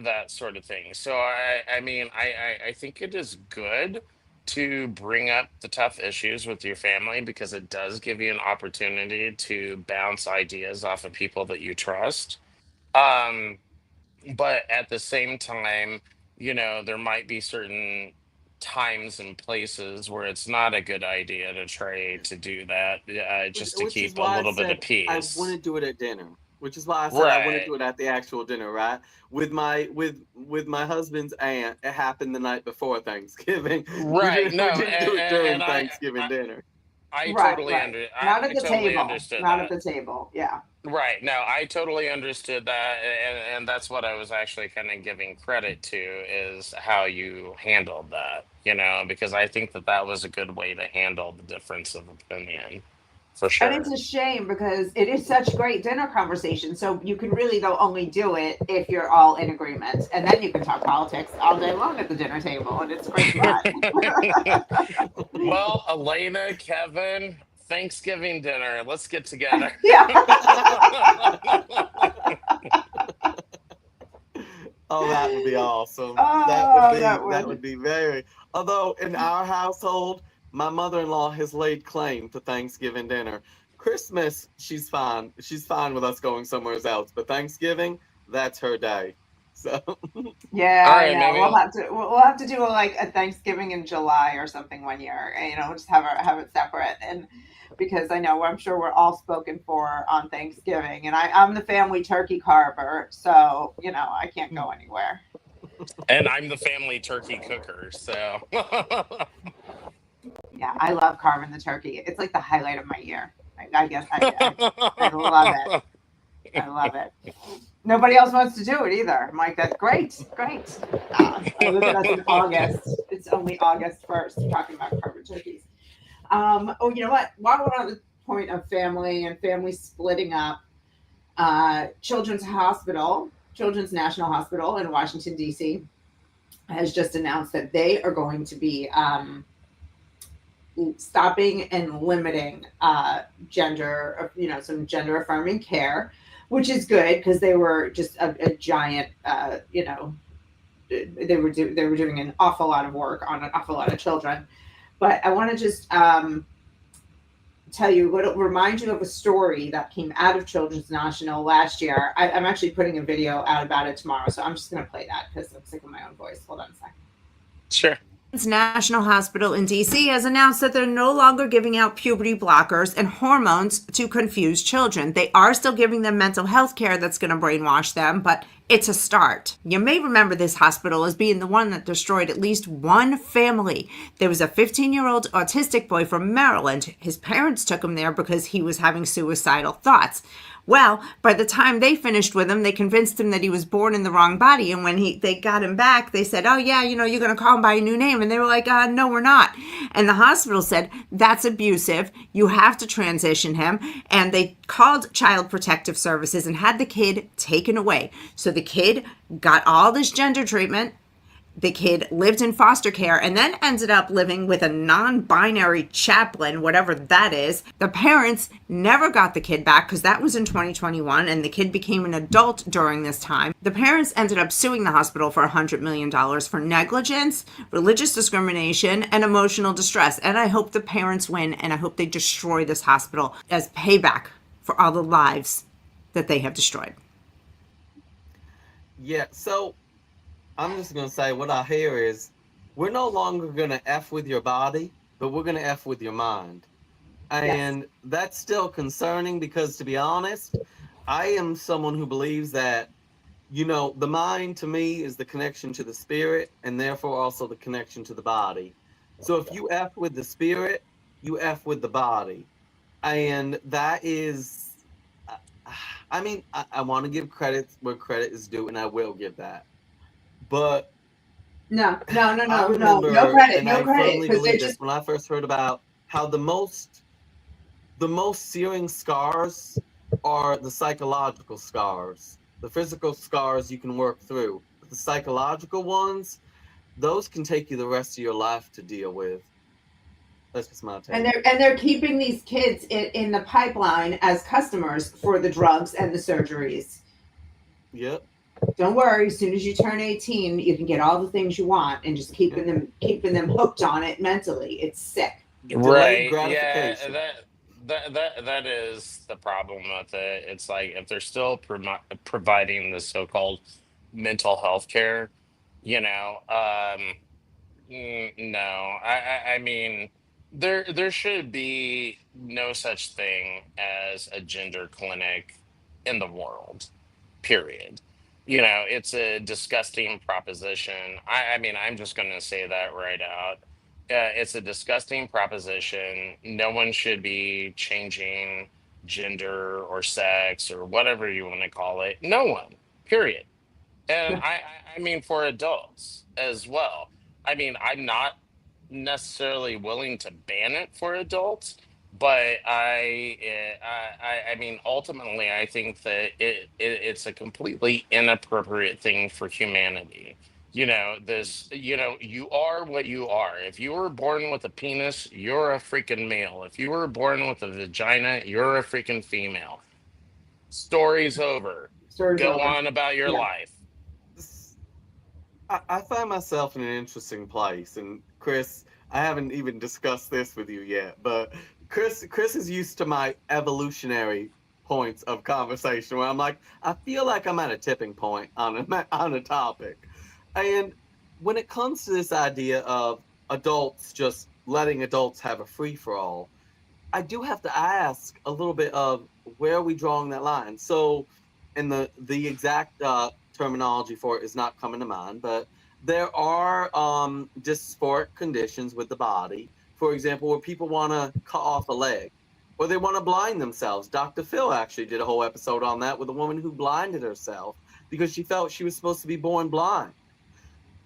that sort of thing. So I mean, I think it is good to bring up the tough issues with your family because it does give you an opportunity to bounce ideas off of people that you trust. um but at the same time, there might be certain times and places where it's not a good idea to try to do that, just to Which is keep a why I little bit of said I peace. wouldn't do it at dinner. Which is why I said I wouldn't Right. do it at the actual dinner, right? With my husband's aunt, it happened the night before Thanksgiving. We Right. didn't No, we didn't do it during and Thanksgiving dinner. Right. Right. Not at I the totally table. understood Not at that. the table. Yeah. Right. No, I totally understood that, and that's what I was actually kind of giving credit to is how you handled that, because I think that that was a good way to handle the difference of opinion, for And it's sure. a shame because it is such great dinner conversation. So you can really though only do it if you're all in agreement, and then you can talk politics all day long at the dinner table, and it's great fun. Well, Elena, Kevin, Thanksgiving dinner. Let's get together. Yeah. Oh, that would be awesome. Oh, that That would. would be very. Although in our household, my mother-in-law has laid claim to Thanksgiving dinner. Christmas, she's fine. She's fine with us going somewhere else. But Thanksgiving, that's her day. So Yeah, All I right, know. We'll maybe. have to we'll have to do like a Thanksgiving in July or something one year. And, we'll just have it separate. And because I know I'm sure we're all spoken for on Thanksgiving, and I'm the family turkey carver, so I can't go anywhere. And I'm the family turkey cooker, so. Yeah, I love carving the turkey. It's like the highlight of my year. I guess I love it. I love it. Nobody else wants to do it either. I'm like, that's great, great. Look at us in August. It's only August 1st, talking about carving turkeys. Oh, you know what? While we're on the point of family and family splitting up, Children's National Hospital in Washington, D.C., has just announced that they are going to be stopping and limiting some gender affirming care, which is good because they were just a giant, they were doing an awful lot of work on an awful lot of children. But I want to just remind you of a story that came out of Children's National last year. I'm actually putting a video out about it tomorrow, so I'm just going to play that because I'm sick of my own voice. Hold on a second. Sure. National Hospital in DC has announced that they're no longer giving out puberty blockers and hormones to confuse children. They are still giving them mental health care that's going to brainwash them, but it's a start. You may remember this hospital as being the one that destroyed at least one family. There was a 15-year-old autistic boy from Maryland. His parents took him there because he was having suicidal thoughts. Well, by the time they finished with him, they convinced him that he was born in the wrong body. And when they got him back, they said, oh, yeah, you're going to call him by a new name. And they were like, no, we're not. And the hospital said, that's abusive. You have to transition him. And they called Child Protective Services and had the kid taken away. So the kid got all this gender treatment. The kid lived in foster care and then ended up living with a non-binary chaplain, whatever that is. The parents never got the kid back because that was in 2021 and the kid became an adult during this time. The parents ended up suing the hospital for $100 million for negligence, religious discrimination, and emotional distress. And I hope the parents win, and I hope they destroy this hospital as payback for all the lives that they have destroyed. Yeah, so I'm just going to say what I hear is we're no longer going to F with your body, but we're going to F with your mind. And yes, that's still concerning because, to be honest, I am someone who believes that, the mind to me is the connection to the spirit and therefore also the connection to the body. So if you F with the spirit, you F with the body. And that is, I want to give credit where credit is due, and I will give that. But no credit, and I firmly believe this when I first heard about how the most searing scars are the psychological scars. The physical scars you can work through, but the psychological ones, those can take you the rest of your life to deal with. That's just my take. And they're keeping these kids in the pipeline as customers for the drugs and the surgeries. Yep. Don't worry. As soon as you turn 18, you can get all the things you want, and just keeping them hooked on it mentally. It's sick. Right. Yeah. That is the problem with it. It's like if they're still providing the so-called mental health care, no. I mean, there should be no such thing as a gender clinic in the world. Period. It's a disgusting proposition. I mean, I'm just going to say that right out. It's a disgusting proposition. No one should be changing gender or sex or whatever you want to call it. No one. Period. And I mean, for adults as well. I mean, I'm not necessarily willing to ban it for adults, but I mean, ultimately, I think that it's a completely inappropriate thing for humanity. You are what you are. If you were born with a penis, you're a freaking male. If you were born with a vagina, you're a freaking female. Story's over. Go on about your life. I find myself in an interesting place, and Chris, I haven't even discussed this with you yet, but Chris is used to my evolutionary points of conversation where I'm like, I feel like I'm at a tipping point on a topic. And when it comes to this idea of adults just letting adults have a free for all, I do have to ask a little bit of where are we drawing that line? So, and the exact terminology for it is not coming to mind, but there are dysphoric conditions with the body. For example, where people want to cut off a leg, or they want to blind themselves. Dr. Phil actually did a whole episode on that with a woman who blinded herself because she felt she was supposed to be born blind.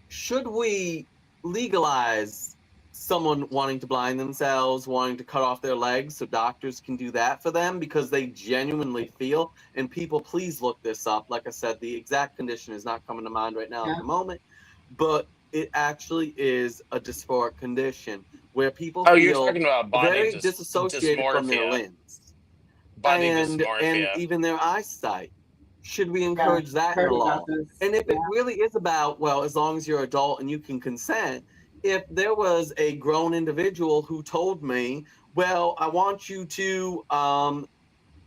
Should we legalize someone wanting to blind themselves, wanting to cut off their legs so doctors can do that for them because they genuinely feel, and people please look this up. Like I said, the exact condition is not coming to mind right now Yeah. at the moment, but it actually is a dysphoric condition where people Oh, you're feel talking about very disassociated from their dysmorphia, limbs body and dysmorphia. even their eyesight. Should we Yeah, encourage that in heard the about law? this. And if Yeah. it really is about, well, as long as you're adult and you can consent, if there was a grown individual who told me, well, I want you to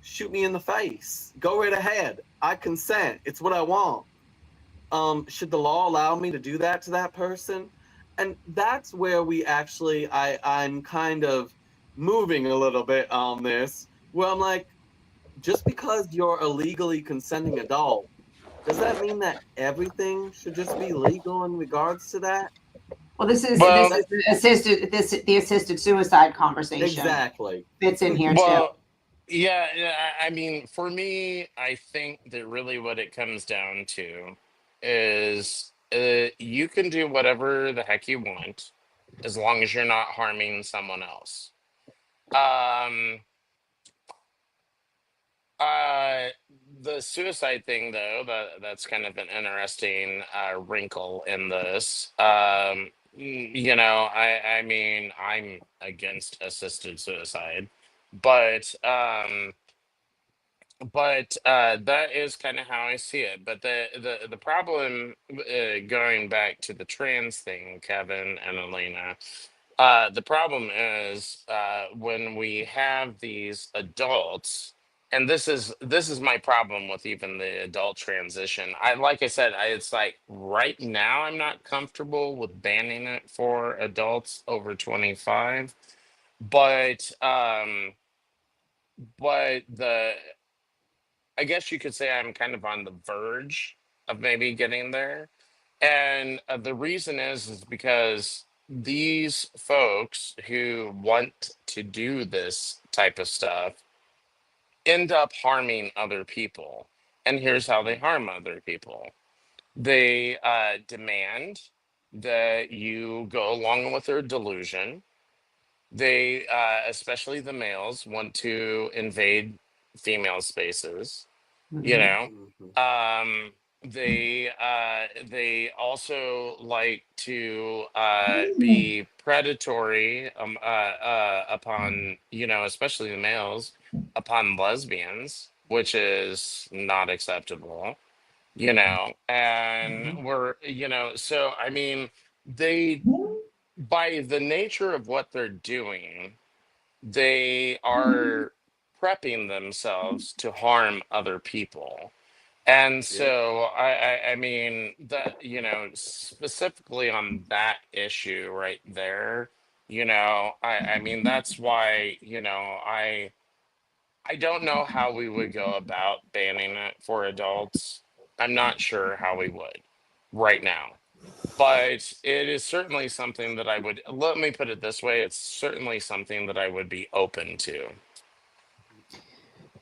shoot me in the face, go right ahead. I consent. It's what I want. Should the law allow me to do that to that person? And that's where we actually, I'm kind of moving a little bit on this, where I'm like, just because you're a legally consenting adult, does that mean that everything should just be legal in regards to that? Well, this is Well, the assisted suicide conversation Exactly. fits in here too. well, yeah, yeah. I mean, for me, I think that really what it comes down to is you can do whatever the heck you want as long as you're not harming someone else. Um, uh, the suicide thing, though, that's kind of an interesting wrinkle in this. You know, I mean, I'm against assisted suicide, but that is kind of how I see it. But the problem, going back to the trans thing, Kevin and Elena, the problem is when we have these adults, and this is my problem with even the adult transition. I like I said, it's like right now I'm not comfortable with banning it for adults over 25, but the I guess you could say I'm kind of on the verge of maybe getting there. And the reason is because these folks who want to do this type of stuff end up harming other people. And here's how they harm other people: they demand that you go along with their delusion. They, especially the males, want to invade female spaces, you Mhm. know. Mhm. They also like to be predatory, upon, you know, especially the males, upon lesbians, which is not acceptable, you know. And Mhm. we're, you know, so I mean, they, by the nature of what they're doing, they are prepping themselves to harm other people. And Yep. so I mean that, you know, specifically on that issue right there, you know, I mean that's why, you know, I don't know how we would go about banning it for adults. I'm not sure how we would right now. But it is certainly something that I would, let me put it this way, it's certainly something that I would be open to.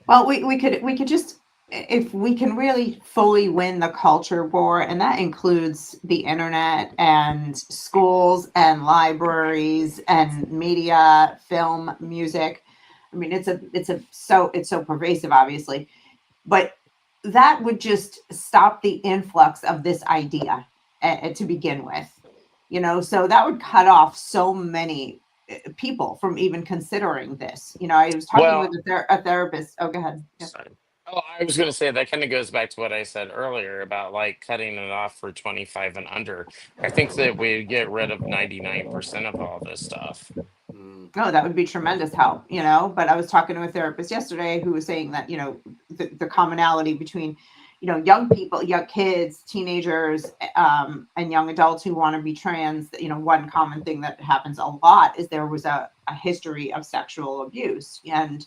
Well, we could just, if we can really fully win the culture war, and that includes the internet and schools and libraries and media, film, music. I mean, it's so pervasive, obviously, but that would just stop the influx of this idea to begin with. So that would cut off so many people from even considering this. I was talking with Well, a therapist. Oh, go ahead. Yeah. sorry. Oh, I was going to say that kind of goes back to what I said earlier about like cutting it off for 25 and under. I think that we get rid of 99% of all this stuff. Mm. Oh, that would be tremendous help, But I was talking to a therapist yesterday who was saying that, the commonality between, young people, young kids, teenagers, and young adults who want to be trans, one common thing that happens a lot is there was a history of sexual abuse. And,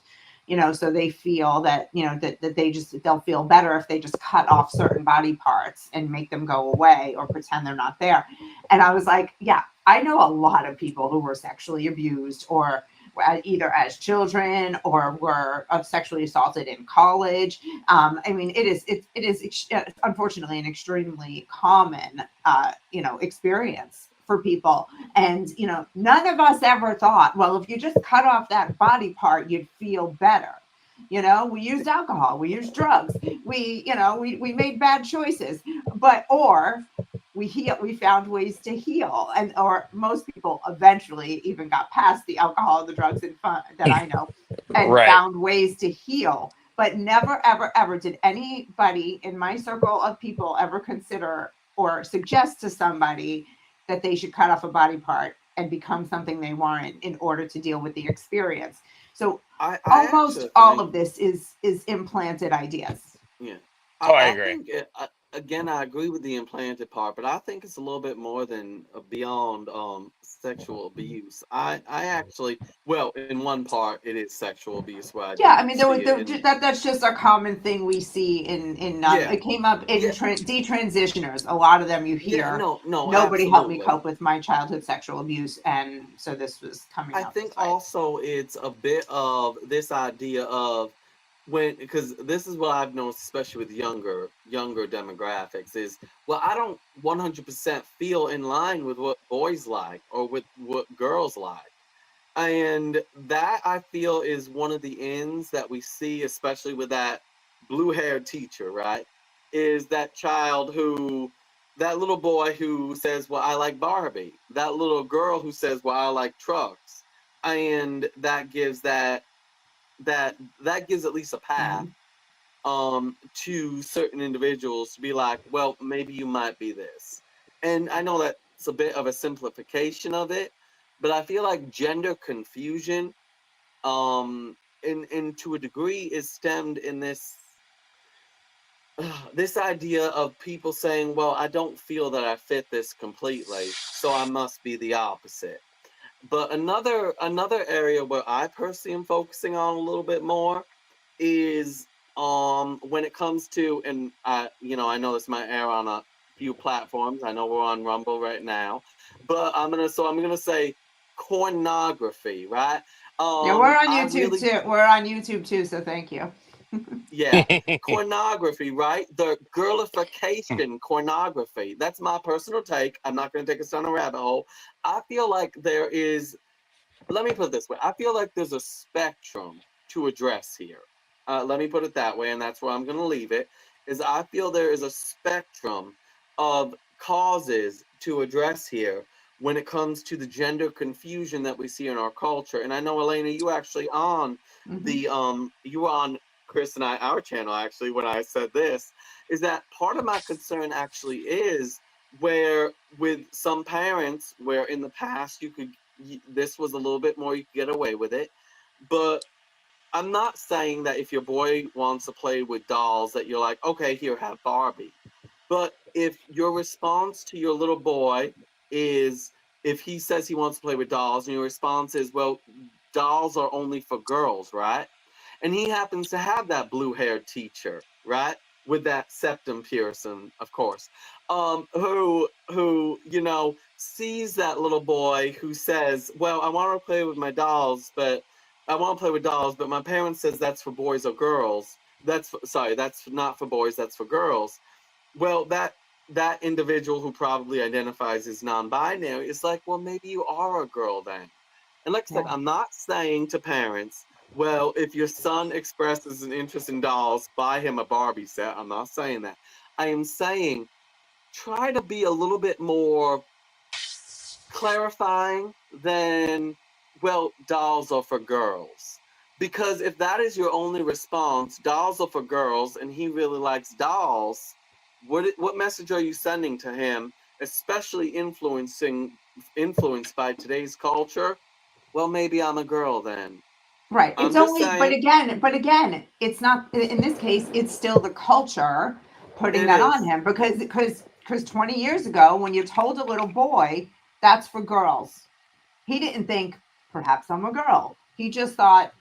so they feel that, that they'll feel better if they just cut off certain body parts and make them go away or pretend they're not there. And I was like, yeah, I know a lot of people who were sexually abused or either as children or were sexually assaulted in college. I mean, it is unfortunately an extremely common, experience for people. And, none of us ever thought, well, if you just cut off that body part, you'd feel better. We used alcohol, we used drugs, we made bad choices, or we found ways to heal, and or most people eventually even got past the alcohol, the drugs, and fun that I know, and Right. found ways to heal. But never, ever, ever did anybody in my circle of people ever consider or suggest to somebody that they should cut off a body part and become something they weren't in order to deal with the experience. So I almost actually all think, of this is implanted ideas. yeah, Oh, I I agree. think again, I agree with the implanted part, but I think it's a little bit more than beyond sexual abuse. I actually, well, in one part, it is sexual abuse where I Yeah, do I mean, see it in, that's just a common thing we see in yeah, it came up in yeah, detransitioners. A lot of them you yeah, hear, no, no, nobody helped me absolutely. cope with my childhood sexual abuse, and so this was coming I out think this way. also it's a bit of this idea of when, because this is what I've noticed, especially with younger demographics, is, well, I don't 100% feel in line with what boys like or with what girls like. And that I feel is one of the ends that we see, especially with that blue haired teacher, right? Is that child who, that little boy who says, well, I like Barbie, that little girl who says, well, I like trucks. And that gives that gives at least a path Mhm. to certain individuals to be like, well, maybe you might be this. And I know that's a bit of a simplification of it, but I feel like gender confusion, in to a degree, is stemmed in this idea of people saying, well, I don't feel that I fit this completely, so I must be the opposite. But another area where I personally am focusing on a little bit more is when it comes to, and I know this might air on a few platforms. I know we're on Rumble right now, but I'm gonna say pornography, right? Yeah, we're on I YouTube really, too. We're on YouTube too, so thank you. yeah, pornography, right? The girlification pornography. That's my personal take. I'm not gonna take us down a rabbit hole. I feel like there is, let me put it this way. I feel like there's a spectrum to address here. Let me put it that way, and that's where I'm going to leave it. Is I feel there is a spectrum of causes to address here when it comes to the gender confusion that we see in our culture. And I know, Elena, you actually on Hmm. you were on Chris and our channel actually when I said this, is that part of my concern actually is where with some parents, where in the past this was a little bit more, you could get away with it. But I'm not saying that if your boy wants to play with dolls that you're like, okay, here, have Barbie. But if your response to your little boy is, if he says he wants to play with dolls and your response is, well, dolls are only for girls, right? And he happens to have that blue-haired teacher, right? With that septum piercing, of course, who sees that little boy who says, well, I want to play with my dolls, but I want to play with dolls, but my parents says that's for boys or girls. Sorry, that's not for boys, that's for girls. Well, that individual who probably identifies as non-binary is like, well, maybe you are a girl then. And like I said, Yeah. I'm not saying to parents, well, if your son expresses an interest in dolls, buy him a Barbie set. I'm not saying that. I am saying try to be a little bit more clarifying than, well, dolls are for girls. Because if that is your only response, dolls are for girls, and he really likes dolls, what message are you sending to him, especially influenced by today's culture? Well, maybe I'm a girl then. Right. It's I'm just only, saying but again, it's not, in this case, it's still the culture putting it that on is. him because 20 years ago, when you told a little boy that's for girls, he didn't think perhaps I'm a girl. He just thought,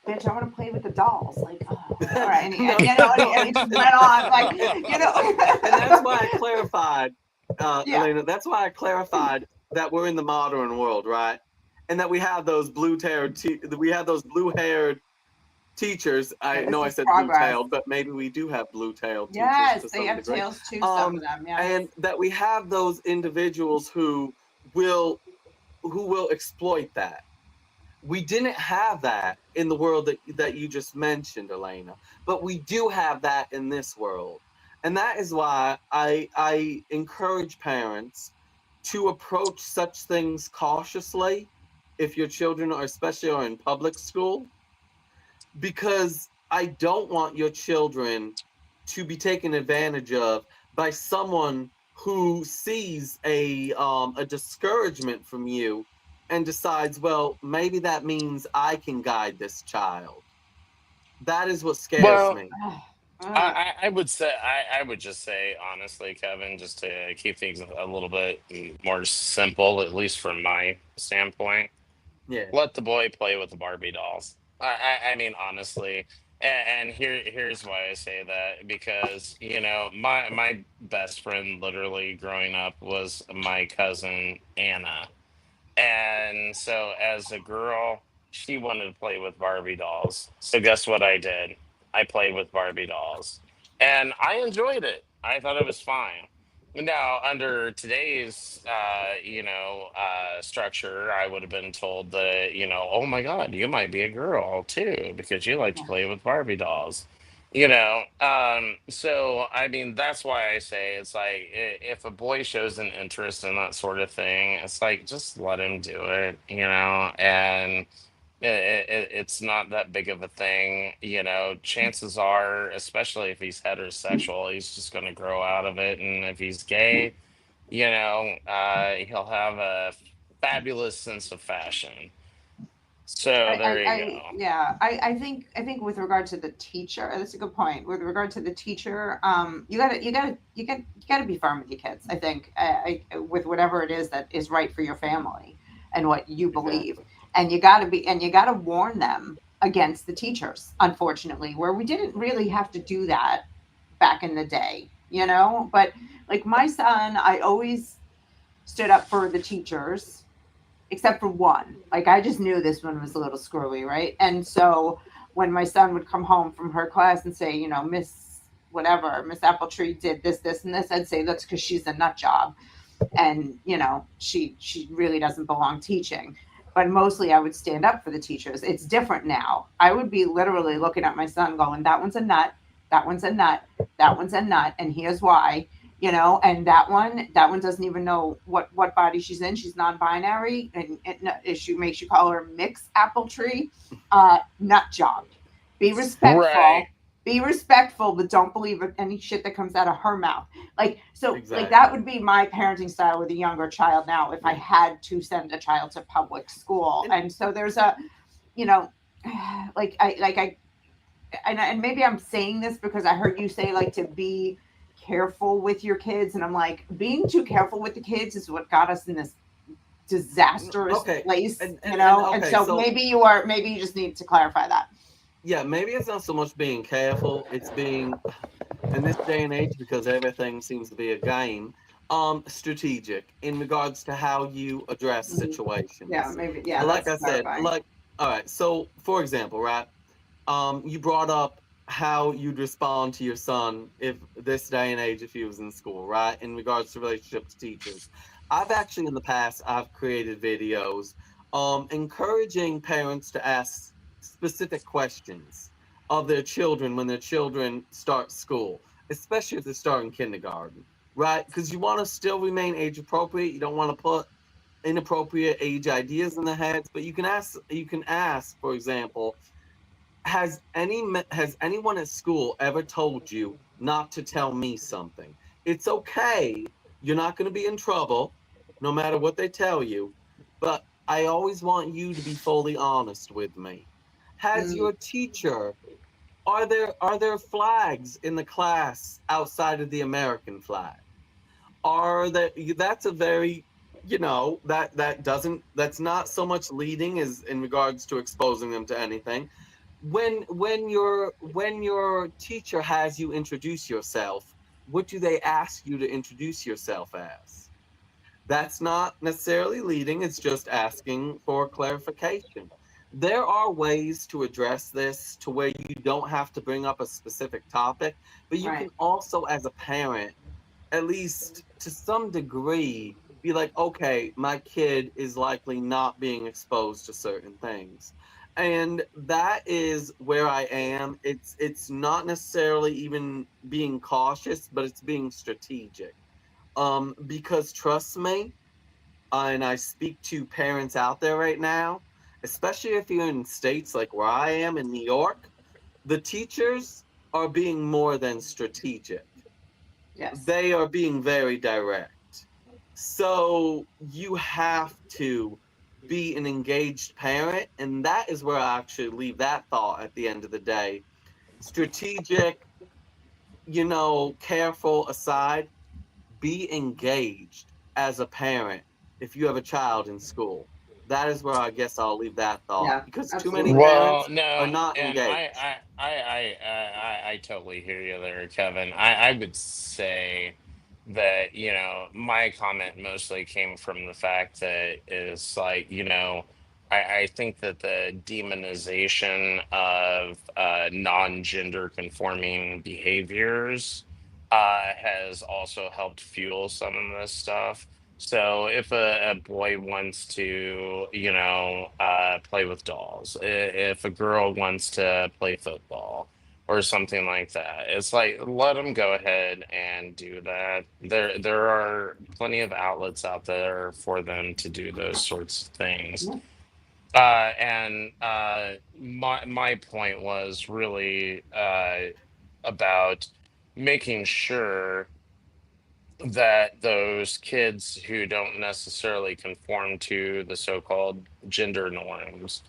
bitch, I want to play with the dolls. Like, oh, all right. No, And he just went on, like, and that's why I clarified, Yeah. Elena. That's why I clarified that we're in the modern world, right? And that we have those blue-haired teachers. I Yeah, this know I is said progress. blue-tailed, but maybe we do have blue-tailed teachers Yes, to they some have degree. tails too, some of them. Yes. And that we have those individuals will who will exploit that. We didn't have that in the world that you just mentioned, Elena, but we do have that in this world. And that is why I encourage parents to approach such things cautiously if your children are especially are in public school, because I don't want your children to be taken advantage of by someone who sees a discouragement from you and decides, well, maybe that means I can guide this child. That is what scares Well, me. I would say I would just say honestly, Kevin, just to keep things a little bit more simple, at least from my standpoint, Yeah. let the boy play with the Barbie dolls. I mean, honestly, and here's why I say that, because my best friend literally growing up was my cousin Anna, and so as a girl, she wanted to play with Barbie dolls. So guess what I did? I played with Barbie dolls. And I enjoyed it. I thought it was fine. Now, under today's structure, I would have been told that, oh my God, you might be a girl too, because you like to play with Barbie dolls. So I mean, that's why I say it's like, if a boy shows an interest in that sort of thing, it's like just let him do it, and it's not that big of a thing. Chances are, especially if he's heterosexual, he's just going to grow out of it, and if he's gay, he'll have a fabulous sense of fashion. So there you go. Yeah, I think with regard to the teacher, that's a good point. With regard to the teacher, you gotta be firm with your kids. I think, with whatever it is that is right for your family and what you believe, Exactly. and you gotta warn them against the teachers. Unfortunately, where we didn't really have to do that back in the day, But like my son, I always stood up for the teachers except for one. Like I just knew this one was a little screwy, right? And so when my son would come home from her class and say, Miss whatever, Miss Appletree did this, this, and this, I'd say that's because she's a nut job, and she really doesn't belong teaching. But mostly I would stand up for the teachers. It's different now. I would be literally looking at my son going, that one's a nut, that one's a nut, that one's a nut, and here's why. And that one doesn't even know what body she's in. She's non-binary, and she makes you call her mixed apple tree. Nut job. Be Right. respectful. Be respectful, but don't believe any shit that comes out of her mouth. Like that Exactly. would be my parenting style with a younger child now if I Yeah. had to send a child to public school. And And so there's a, you know, like I and maybe I'm saying this because I heard you say like to be careful with your kids, and I'm like, being too careful with the kids is what got us in this disastrous okay. place, And and okay, so so maybe you just need to clarify that. yeah, maybe it's not so much being careful, it's being in this day and age, because everything seems to be a game, strategic in regards to how you address Mhm. Yeah, situations. maybe, yeah, Like that's I said, clarifying. all right, so for example, right, you brought up how you'd respond to your son if this day and age if he was in school, right, in regards to relationship to teachers. I've actually in the past I've created videos encouraging parents to ask specific questions of their children when their children start school, especially if they're starting kindergarten, right? Because you want to still remain age appropriate. You don't want to put inappropriate age ideas in their heads. But you can ask, for example, has anyone at school ever told you not to tell me something? It's okay. You're not going to be in trouble, no matter what they tell you. But I always want you to be fully honest with me. Has Mm, your teacher are there flags in the class outside of the American flag? Are that That's a very, that's not so much leading as in regards to exposing them to anything. When your teacher has you introduce yourself, what do they ask you to introduce yourself as? That's not necessarily leading, it's just asking for clarification. There are ways to address this to where you don't have to bring up a specific topic, but you right. can also, as a parent, at least to some degree, be like, okay, my kid is likely not being exposed to certain things. And that is where I am. It's not necessarily even being cautious, but it's being strategic. Because trust me, and I speak to parents out there right now, especially if you're in states like where I am in New York, the teachers are being more than strategic. Yes. They are being very direct. So you have to be an engaged parent, and that is where I actually leave that thought at the end of the day. Strategic, careful aside, be engaged as a parent if you have a child in school. That is where I guess I'll leave that thought, Yeah, because too many absolutely. Well, parents are no, not and engaged. I totally hear you there, Kevin. I would say that, my comment mostly came from the fact that it's like, I think that the demonization of non-gender conforming behaviors has also helped fuel some of this stuff. So if a boy wants to, play with dolls, if a girl wants to play football or something like that, it's like let them go ahead and do that. There are plenty of outlets out there for them to do those sorts of things. Yeah. And my point was really about making sure that those kids who don't necessarily conform to the so-called gender norms,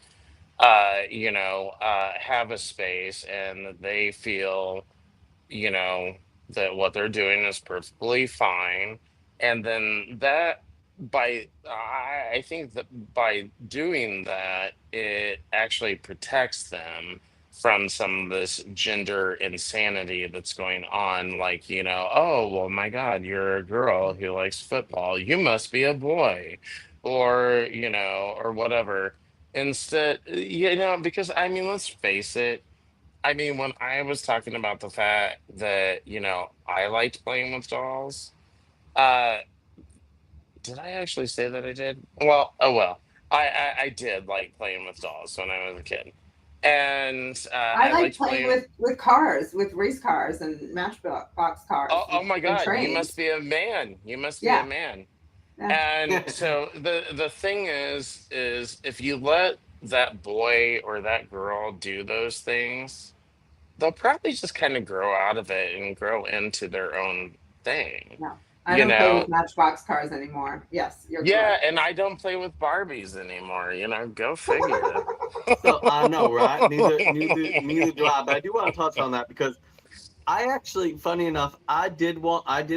have a space and that they feel, you know, that what they're doing is perfectly fine. And then I think that by doing that, it actually protects them from some of this gender insanity that's going on. Like, oh, well, my God, you're a girl who likes football. You must be a boy, or whatever. Instead, because I mean, let's face it. I mean, when I was talking about the fact that, I liked playing with dolls, uh, did I actually say that I did? Well, oh well. I did like playing with dolls when I was a kid. And I I like liked playing playing. with cars, with race cars and matchbox cars Oh my and God, you must trains. be a man. You must be a Yeah, man. yeah. And so the thing is if you let that boy or that girl do those things, they'll probably just kind of grow out of it and grow into their own thing. No, I You don't play with know, matchbox cars anymore. Yes, you're yeah, correct. and I don't play with Barbies anymore, go figure. So I know, right? Neither do I. But I do want to touch on that because I actually, funny enough, I did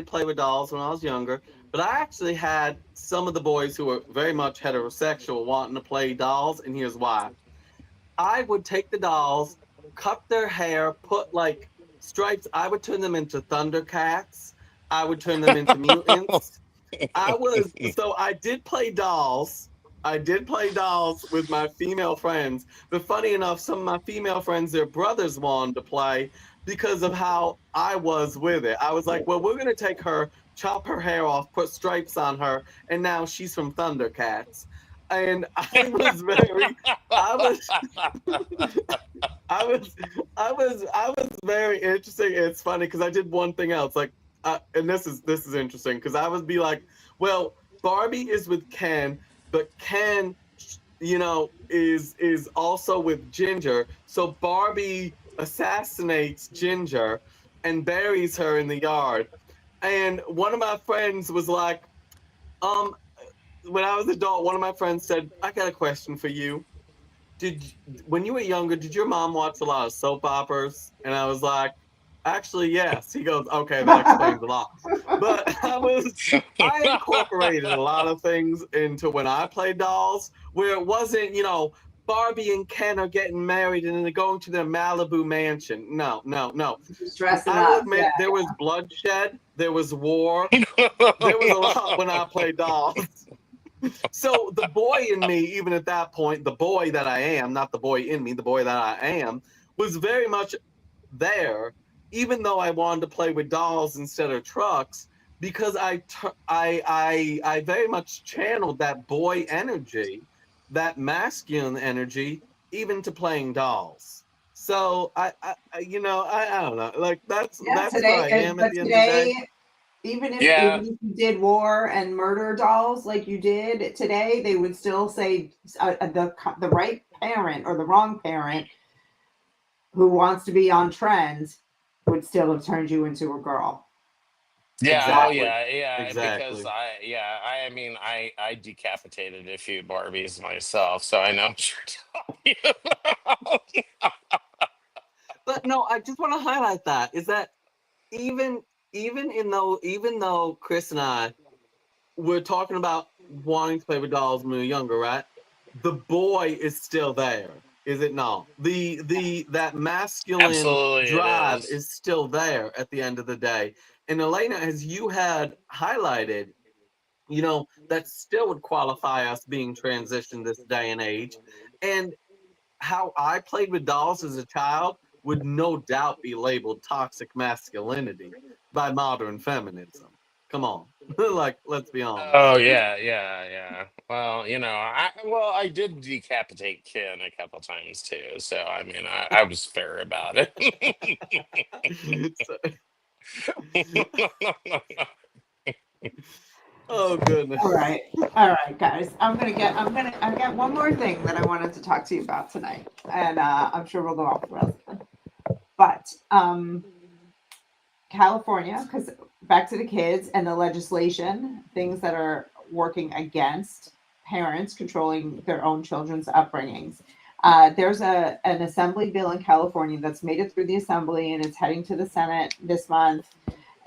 play with dolls when I was younger, but I actually had some of the boys who were very much heterosexual wanting to play dolls, and here's why. I would take the dolls, cut their hair, put like stripes. I would turn them into Thundercats. I would turn them into mutants. I did play dolls. I did play dolls with my female friends. But funny enough, some of my female friends, their brothers wanted to play because of how I was with it. I was like, well, we're going to take her, chop her hair off, put stripes on her, and now she's from Thundercats. And I was, I was, I was very interesting. It's funny because I did one thing else, like, and this is interesting because I would be like, well, Barbie is with Ken, but Ken, is also with Ginger. So Barbie assassinates Ginger and buries her in the yard. And one of my friends was like, um, when I was an adult, one of my friends said, "I got a question for you. Did When you were younger, did your mom watch a lot of soap operas?" And I was like, "Actually, yes." He goes, "Okay, that explains a lot." But I incorporated a lot of things into when I played dolls, where it wasn't, Barbie and Ken are getting married and then they're going to their Malibu mansion. No, no, no. Just dressing I will up. admit Yeah. there was bloodshed, there was war, there was a lot when I played dolls. So the boy in me, even at that point, the boy that I am, not the boy in me, the boy that I am, was very much there, even though I wanted to play with dolls instead of trucks, because I very much channeled that boy energy, that masculine energy, even to playing dolls. So I don't know, like Yeah, that's where I am at but the end of the day. today, Yeah. even if you did war and murder dolls like you did today, they would still say the right parent or the wrong parent who wants to be on trend would still have turned you into a girl. Yeah, oh Exactly. yeah, yeah, because Exactly. I mean, I decapitated a few Barbies myself, so I know what you're talking about. But no, I just want to highlight that is that even even though Chris and I were talking about wanting to play with dolls when we were younger, right? The boy is still there, is it not? That masculine Absolutely, it drive is. is still there at the end of the day. And Elena, as you had highlighted, that still would qualify us being transitioned this day and age. And how I played with dolls as a child would no doubt be labeled toxic masculinity by modern feminism. Come on. Like, let's be honest. Oh yeah, yeah, yeah. Well, I did decapitate Ken a couple times too, so I mean, I was fair about it. So- oh goodness. All right, guys. I've got one more thing that I wanted to talk to you about tonight, and I'm sure we'll go off the rails again. But California, because back to the kids and the legislation, things that are working against parents controlling their own children's upbringings. There's an assembly bill in California that's made it through the assembly and it's heading to the Senate this month.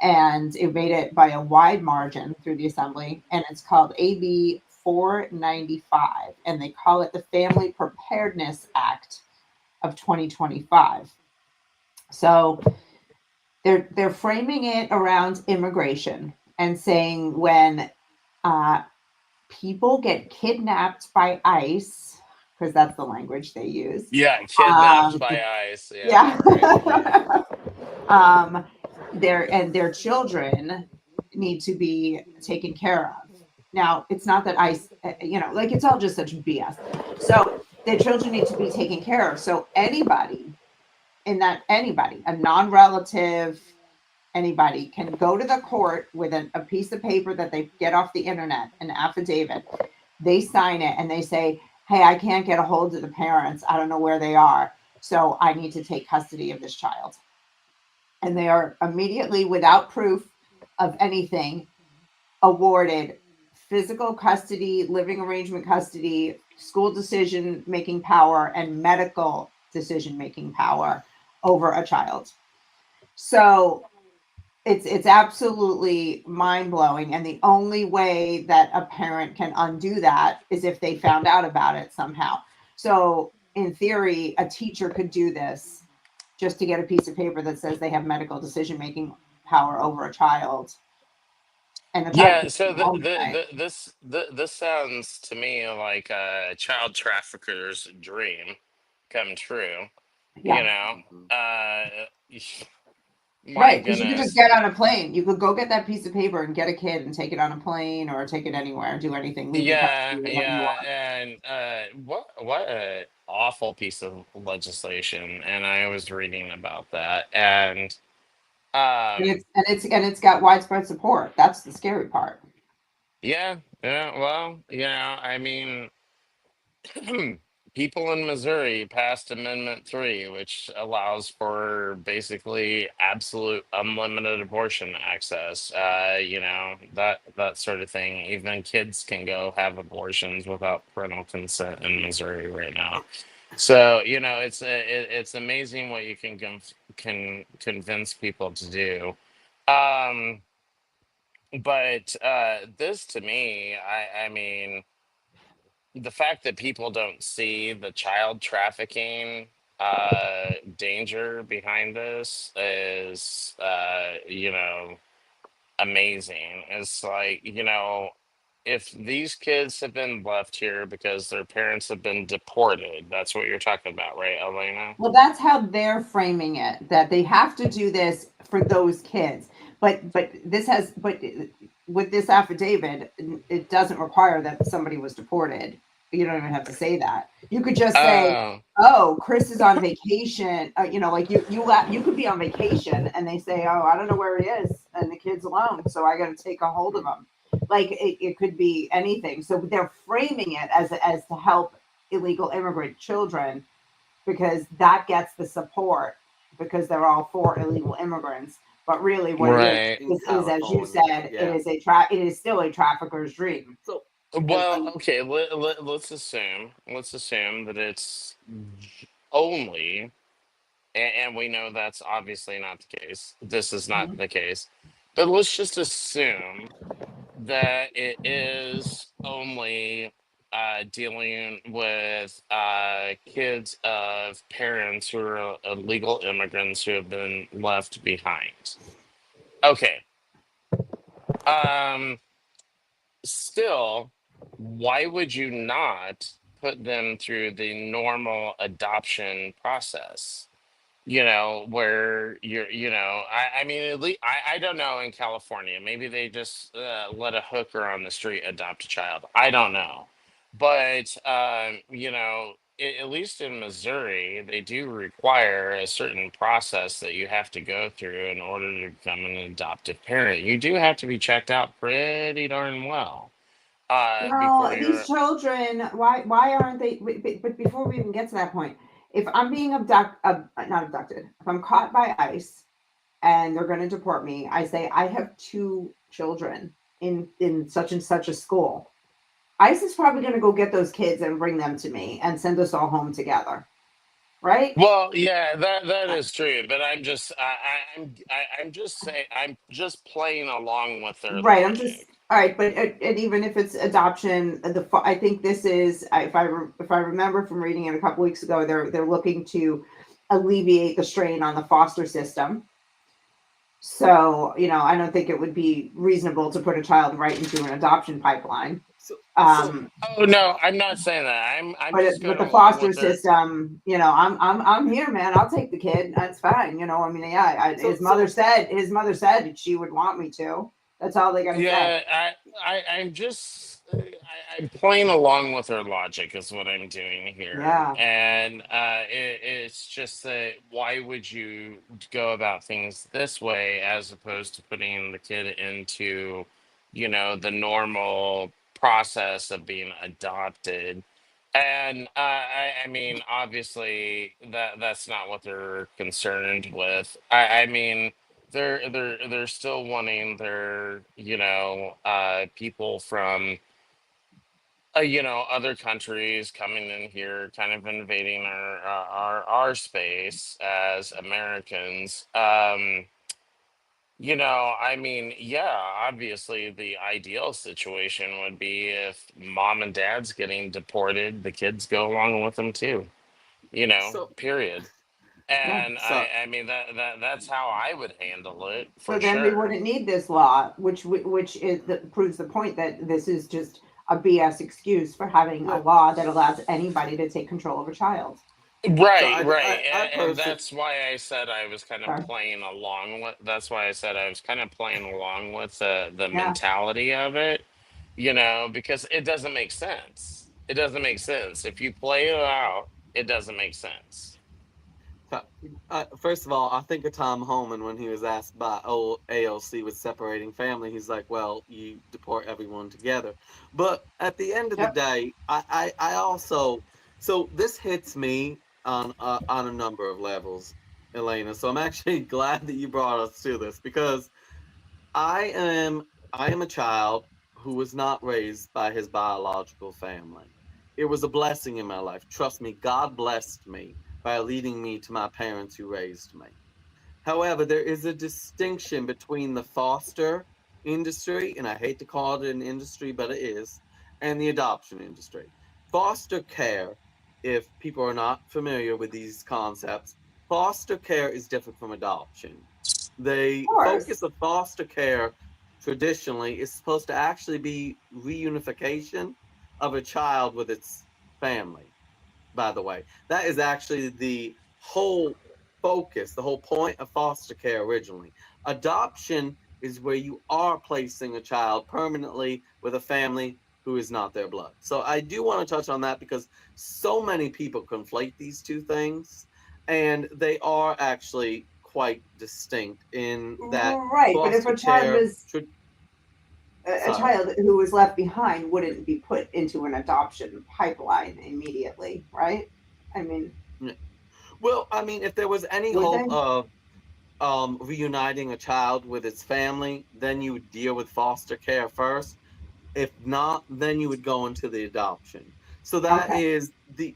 And it made it by a wide margin through the assembly. And it's called AB 495. And they call it the Family Preparedness Act of 2025. So they're framing it around immigration and saying when people get kidnapped by ICE, because that's the language they use. Yeah, kidnapped Um, by ICE. Yeah, right. yeah. Their children need to be taken care of. Now, it's not that ICE, like it's all just such BS. So their children need to be taken care of. So anybody, a non-relative, anybody can go to the court with a piece of paper that they get off the internet, an affidavit. They sign it and they say, hey, I can't get a hold of the parents. I don't know where they are. So I need to take custody of this child. And they are immediately, without proof of anything, awarded physical custody, living arrangement custody, school decision making power, and medical decision making power over a child. So it's absolutely mind-blowing, and the only way that a parent can undo that is if they found out about it somehow. So in theory, a teacher could do this just to get a piece of paper that says they have medical decision-making power over a child, and the child Yeah, could so go home tonight. this sounds to me like a child trafficker's dream come true. You Yeah. know, Mhm. uh, my Right, because you could just goodness. get on a plane. You could go get that piece of paper and get a kid and take it on a plane or take it anywhere, do anything, leave the Yeah, country, whatever you yeah, want. and what a awful piece of legislation. And I was reading about that, and And um, it's got widespread support. That's the scary part. yeah, Yeah, well, I mean, people in Missouri passed Amendment 3, which allows for basically absolute unlimited abortion access. That sort of thing. Even kids can go have abortions without parental consent in Missouri right now. So, it's amazing what you can convince people to do. Um, but this to me, I mean, the fact that people don't see the child trafficking danger behind this is amazing. It's like, if these kids have been left here because their parents have been deported, that's what you're talking about, right, Elena? Well, that's how they're framing it, that they have to do this for those kids. But with this affidavit, it doesn't require that somebody was deported. You don't even have to say that. You could just say, Oh, "Oh, Chris is on vacation." Like you could be on vacation, and they say, "Oh, I don't know where he is," and the kid's alone, so I got to take a hold of him. Like it could be anything. So they're framing it as to help illegal immigrant children because that gets the support because they're all for illegal immigrants. But really, what it right. in is as you California. said, Yeah. it is still a trafficker's dream. So Well, and okay, let's assume that it's only, and we know that's obviously not the case. This is not Mhm. the case. But let's just assume that it is only dealing with kids of parents who are illegal immigrants who have been left behind. Okay. Um, Still, why would you not put them through the normal adoption process? Where I mean, at least I don't know in California. Maybe they just let a hooker on the street adopt a child. I don't know. But, at least in Missouri, they do require a certain process that you have to go through in order to become an adoptive parent. You do have to be checked out pretty darn well before Well, these you're. children, why aren't they? But before we even get to that point, if I'm being not abducted, if I'm caught by ICE and they're going to deport me, I say I have two children in such and such a school. ICE is probably going to go get those kids and bring them to me and send us all home together, right? Well, yeah, that is true, but I'm just saying I'm just playing along with their Right. I'm just logic. all right, but and even if it's adoption, I think this is if I remember from reading it a couple weeks ago, they're looking to alleviate the strain on the foster system. So I don't think it would be reasonable to put a child right into an adoption pipeline. so Um, Oh no, I'm not saying that. I'm just but going the along foster with their. system, I'm here, man. I'll take the kid. That's fine. I mean, yeah. so His mother said she would want me to. That's all they got to say. Yeah, I'm just I'm playing along with her logic is what I'm doing here, Yeah. and it's just that why would you go about things this way as opposed to putting the kid into, the normal process of being adopted, and I mean obviously that's not what they're concerned with. I mean they're still wanting their people from other countries coming in here kind of invading our space as Americans. I mean, yeah, obviously the ideal situation would be if mom and dad's getting deported, the kids go along with them too, so period. Yeah. And I, so I mean that's how I would handle it So for then we sure. wouldn't need this law, proves the point that this is just a BS excuse for having a yeah. law that allows anybody to take control of a child. So Right, right. I And personally, that's why I said I was kind of Sorry. playing along with that's why I said I was kind of playing along with the Yeah. mentality of it, because it doesn't make sense. It doesn't make sense. If you play it out, it doesn't make sense. First of all, I think of Tom Homan when he was asked by old AOC with separating family. He's like, well, you deport everyone together. But at the end of the Yep. day, I also, so this hits me on a number of levels, Elena. So I'm actually glad that you brought us to this because I am I am a child who was not raised by his biological family. It was a blessing in my life. Trust me, God blessed me by leading me to my parents who raised me. However, there is a distinction between the foster industry, and I hate to call it an industry, but it is, and the adoption industry. Foster care, if people are not familiar with these concepts, foster care is different from adoption. Of The course. focus of foster care traditionally is supposed to actually be reunification of a child with its family, by the way. That is actually the whole focus, the whole point of foster care originally. Adoption is where you are placing a child permanently with a family who is not their blood. So I do want to touch on that because so many people conflate these two things, and they are actually quite distinct in that Right, but if foster a child care. was a Sorry. child who was left behind wouldn't be put into an adoption pipeline immediately, right? I mean, Well, I mean, if there was any would hope they? of reuniting a child with its family, then you would deal with foster care first. If not, then you would go into the adoption. So that Okay. is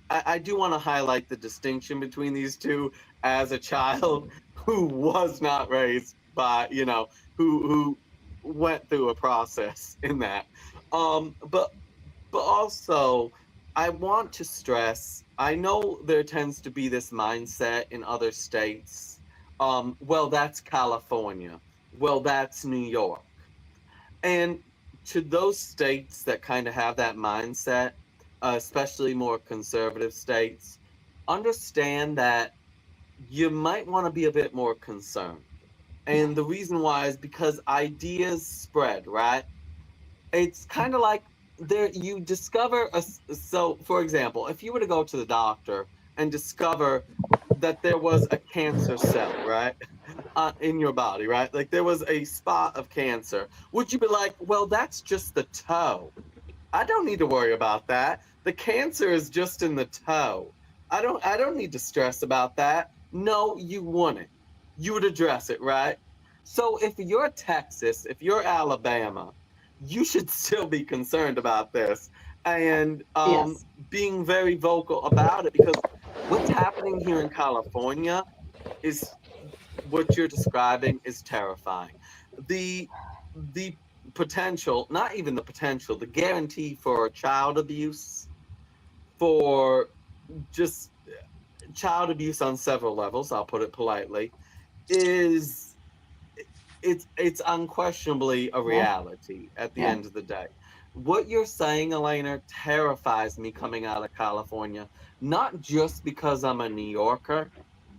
I do want to highlight the distinction between these two as a child who was not raised by, who went through a process in that. But also, I want to stress, I know there tends to be this mindset in other states. Well, that's California. Well, that's New York. And to those states that kind of have that mindset, especially more conservative states, understand that you might want to be a bit more concerned. And the reason why is because ideas spread, right? It's kind of like there you discover so for example, if you were to go to the doctor and discover that there was a cancer cell, right, in your body, right, like there was a spot of cancer, would you be like, well, that's just the toe, I don't need to worry about that. The cancer is just in the toe. I don't need to stress about that. No, you wouldn't. You would address it, right? So if you're Texas, if you're Alabama, you should still be concerned about this and Yes. being very vocal about it because what's happening here in California is what you're describing is terrifying. The potential, not even the potential, the guarantee for child abuse, for just child abuse on several levels, I'll put it politely, is it's unquestionably a Yeah. reality at the Yeah. end of the day. What you're saying, Elena, terrifies me coming out of California, not just because I'm a New Yorker,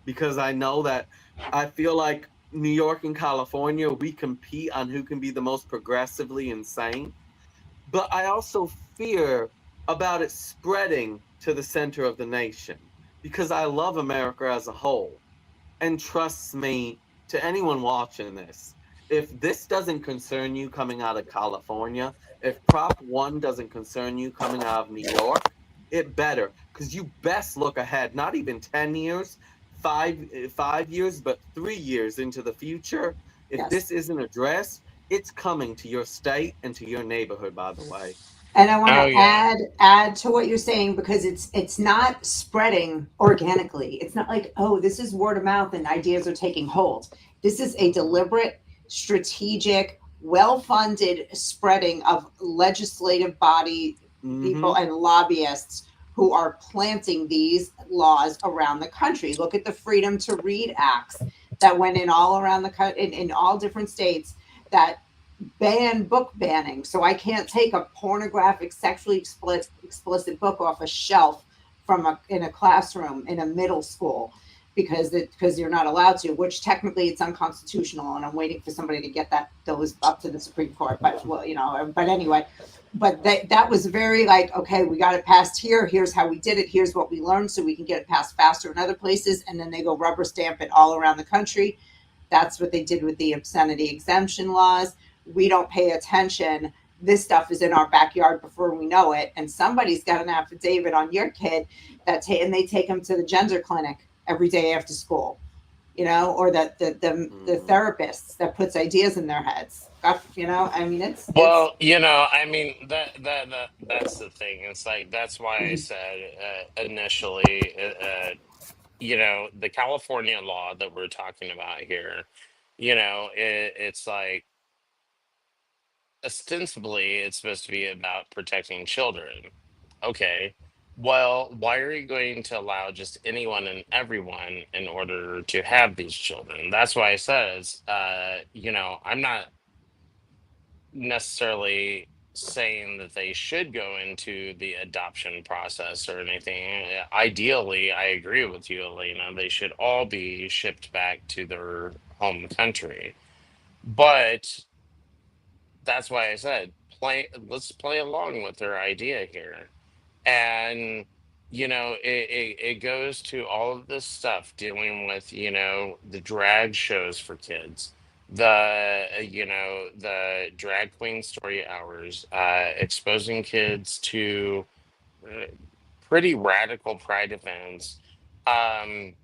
because I know that I feel like New York and California, we compete on who can be the most progressively insane. But I also fear about it spreading to the center of the nation because I love America as a whole. And trust me, to anyone watching this, if this doesn't concern you coming out of California, if Prop 1 doesn't concern you coming out of New York, it better, because you best look ahead, not even 10 years, 5 years, but 3 years into the future. If Yes. this isn't addressed, it's coming to your state and to your neighborhood, by the way. And I want Oh to yeah. add to what you're saying because it's not spreading organically. It's not like, oh, this is word of mouth and ideas are taking hold. This is a deliberate, strategic, well-funded spreading of legislative body people Mm-hmm. and lobbyists who are planting these laws around the country. Look at the Freedom to Read acts that went in all around the country in all different states that ban book banning. So I can't take a pornographic, sexually explicit book off a shelf from in a classroom in a middle school because you're not allowed to, which technically it's unconstitutional. And I'm waiting for somebody to get those up to the Supreme Court. But well, but anyway, but that was very like, okay, we got it passed here. Here's how we did it. Here's what we learned, so we can get it passed faster in other places. And then they go rubber stamp it all around the country. That's what they did with the obscenity exemption laws. We don't pay attention. This stuff is in our backyard before we know it. And somebody's got an affidavit on your kid and they take them to the gender clinic every day after school, or that the therapists that puts ideas in their heads. I mean, it's Well, I mean that's the thing. It's like that's why I said initially, the California law that we're talking about here, it's like ostensibly it's supposed to be about protecting children. Okay. Well, why are you going to allow just anyone and everyone in order to have these children? That's why I says, I'm not necessarily saying that they should go into the adoption process or anything. Ideally, I agree with you, Elena. They should all be shipped back to their home country. But that's why I said let's play along with their idea here. And it goes to all of this stuff dealing with the drag shows for kids, the drag queen story hours, exposing kids to uh, pretty radical pride events, um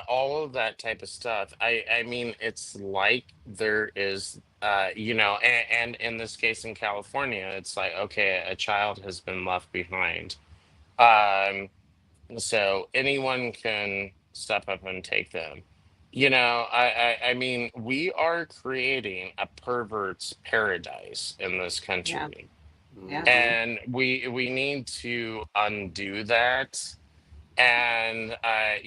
all of that type of stuff. I mean, it's like there is and in this case in California, it's like, okay, a child has been left behind. um so anyone can step up and take them. I mean, we are creating a pervert's paradise in this yeah, country, yeah. and we need to undo that. And I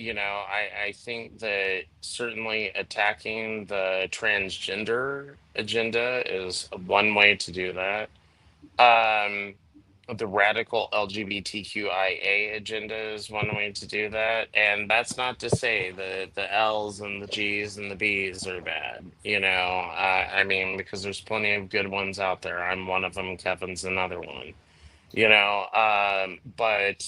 think that certainly attacking the transgender agenda is one way to do that. Um, the radical LGBTQIA agenda is one way to do that. And that's not to say that the L's and the G's and the B's are bad. I mean, because there's plenty of good ones out there. I'm one of them. Kevin's another one. But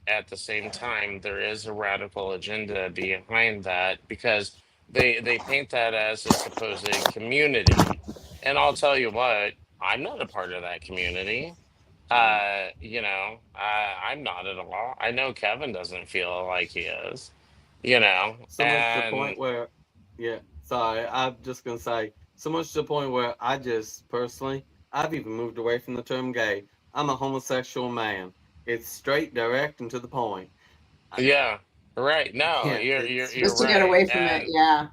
at the same time, there is a radical agenda behind that, because they paint that as a supposed community. And I'll tell you what, I'm not a part of that community. I'm not at all. I know Kevin doesn't feel like he is, So much to the and point where, yeah, sorry, I'm just gonna say, so much to the point where I just personally, I've even moved away from the term gay. I'm a homosexual man. It's straight, direct, and to the point. I, yeah, right. No, yeah, you're Just to get right. away from it. And Yeah,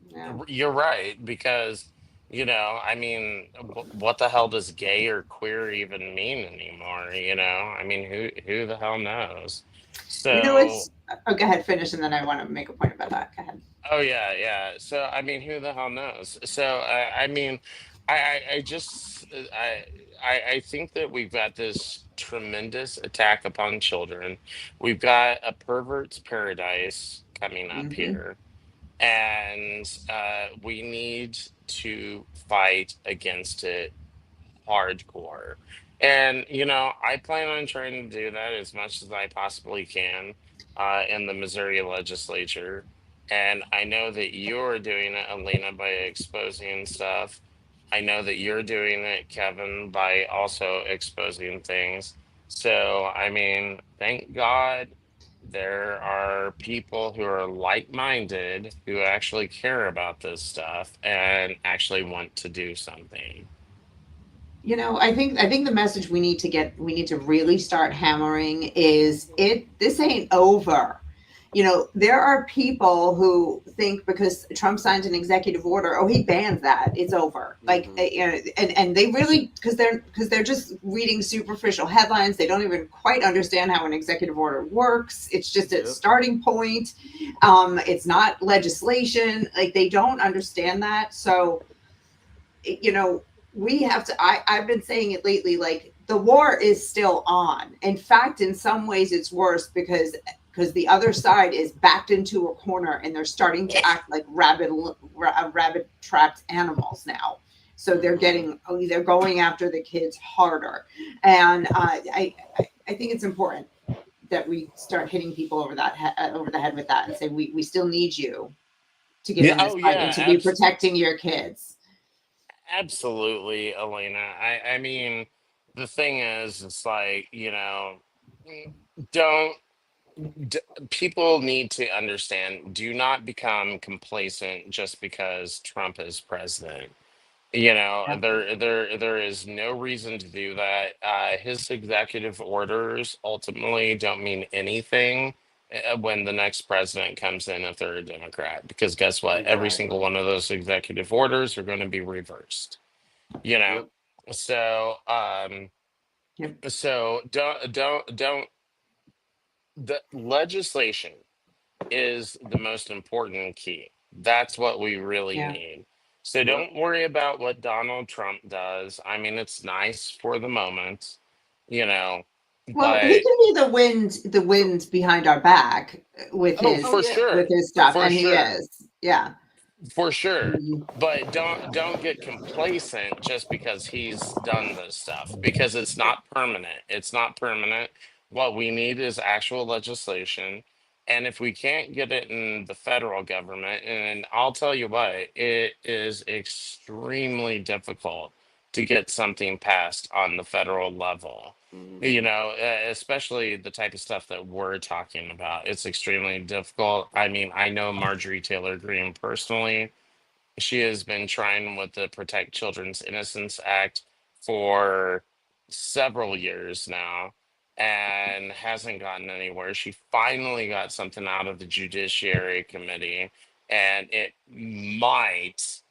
yeah. You're right, because I mean, what the hell does gay or queer even mean anymore? I mean, who the hell knows? So, It's. Oh, go ahead, finish, and then I want to make a point about that. Go ahead. oh yeah, yeah. So I mean, who the hell knows? So I mean, I just I think that we've got this tremendous attack upon children. We've got a pervert's paradise coming up Hmm. here, and we need to fight against it hardcore. And I plan on trying to do that as much as I possibly can in the Missouri legislature. And I know that you're doing it, Elena, by exposing stuff. I know that you're doing it, Kevin, by also exposing things. So, I mean, thank God there are people who are like-minded, who actually care about this stuff and actually want to do something. I think the message we need to really start hammering is this ain't over. There are people who think because Trump signed an executive order, oh, he bans that, it's over. Like, mm-hmm. and they really, because they're just reading superficial headlines. They don't even quite understand how an executive order works. It's just a Yep. starting point. It's not legislation. Like, they don't understand that. So, you know, we have to, I've been saying it lately, like the war is still on. In fact, in some ways it's worse because the other side is backed into a corner and they're starting to act like rabid trapped animals now. So they're going after the kids harder. And I think it's important that we start hitting people over the head with that and say, we still need you to get Yeah. in this Oh fight and to yeah. be protecting your kids. Absolutely, Elena. I mean, the thing is, it's like, don't d- people need to understand, do not become complacent just because Trump is president. Yeah. There is no reason to do that. His executive orders ultimately don't mean anything when the next president comes in if they're a Democrat, because guess what? Every single Exactly. one of those executive orders are going to be reversed. You know, Yep. so Yep. don't the legislation is the most important key. That's what we really Yeah. need. So Yep. don't worry about what Donald Trump does. I mean, it's nice for the moment, you know, Well, he but can be the wind behind our back with oh, Oh for yeah. his For stuff, for and he sure. is. Yeah. For sure. Mhm. But don't get complacent just because he's done this stuff, because it's not permanent. It's not permanent. What we need is actual legislation. And if we can't get it in the federal government, and I'll tell you what, it is extremely difficult to get something passed on the federal level. Mm-hmm. Especially the type of stuff that we're talking about. It's extremely difficult. I mean, I know Marjorie Taylor Greene personally. She has been trying with the Protect Children's Innocence Act for several years now and hasn't gotten anywhere. She finally got something out of the Judiciary Committee, and it might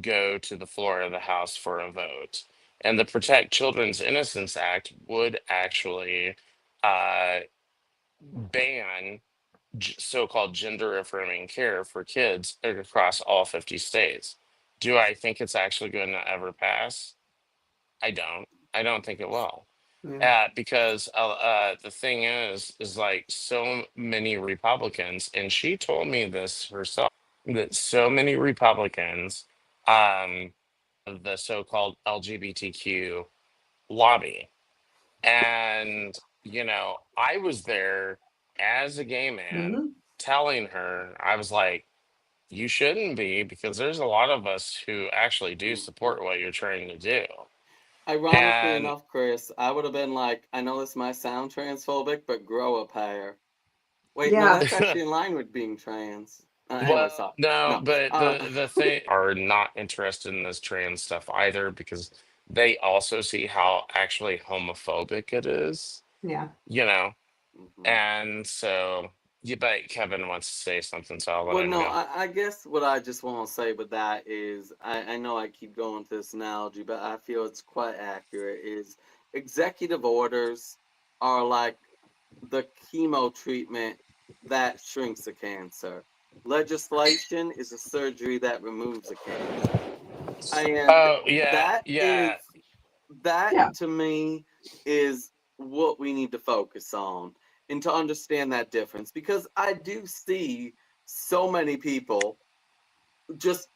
go to the floor of the House for a vote. And the Protect Children's Innocence Act would actually uh, ban so-called gender affirming care for kids across all 50 states. Do I think it's actually going to ever pass? I don't. I don't think it will. Yeah. Because the thing is like so many Republicans, and she told me this herself, that so many Republicans, the so-called LGBTQ lobby, and, I was there as a gay man Mhm. telling her, I was like, you shouldn't be, because there's a lot of us who actually do Mm-hmm. support what you're trying to do. Ironically And, enough, Chris, I would have been like, I know this might sound transphobic, but grow a pair. Wait, no, Yeah. that's actually in line with being trans. Anyway, well, sorry. no, No. but the thing are not interested in this trans stuff either, because they also see how actually homophobic it is, Yeah. you know? Mhm. And so, you bet Kevin wants to say something, so I'll let Well, him no, go. I guess what I just want to say with that is I know I keep going to this analogy, but I feel it's quite accurate. Is executive orders are like the chemo treatment that shrinks a cancer. Legislation is a surgery that removes a cancer. And Oh, yeah, that is yeah. that Yeah. to me is what we need to focus on and to understand that difference, because I do see so many people just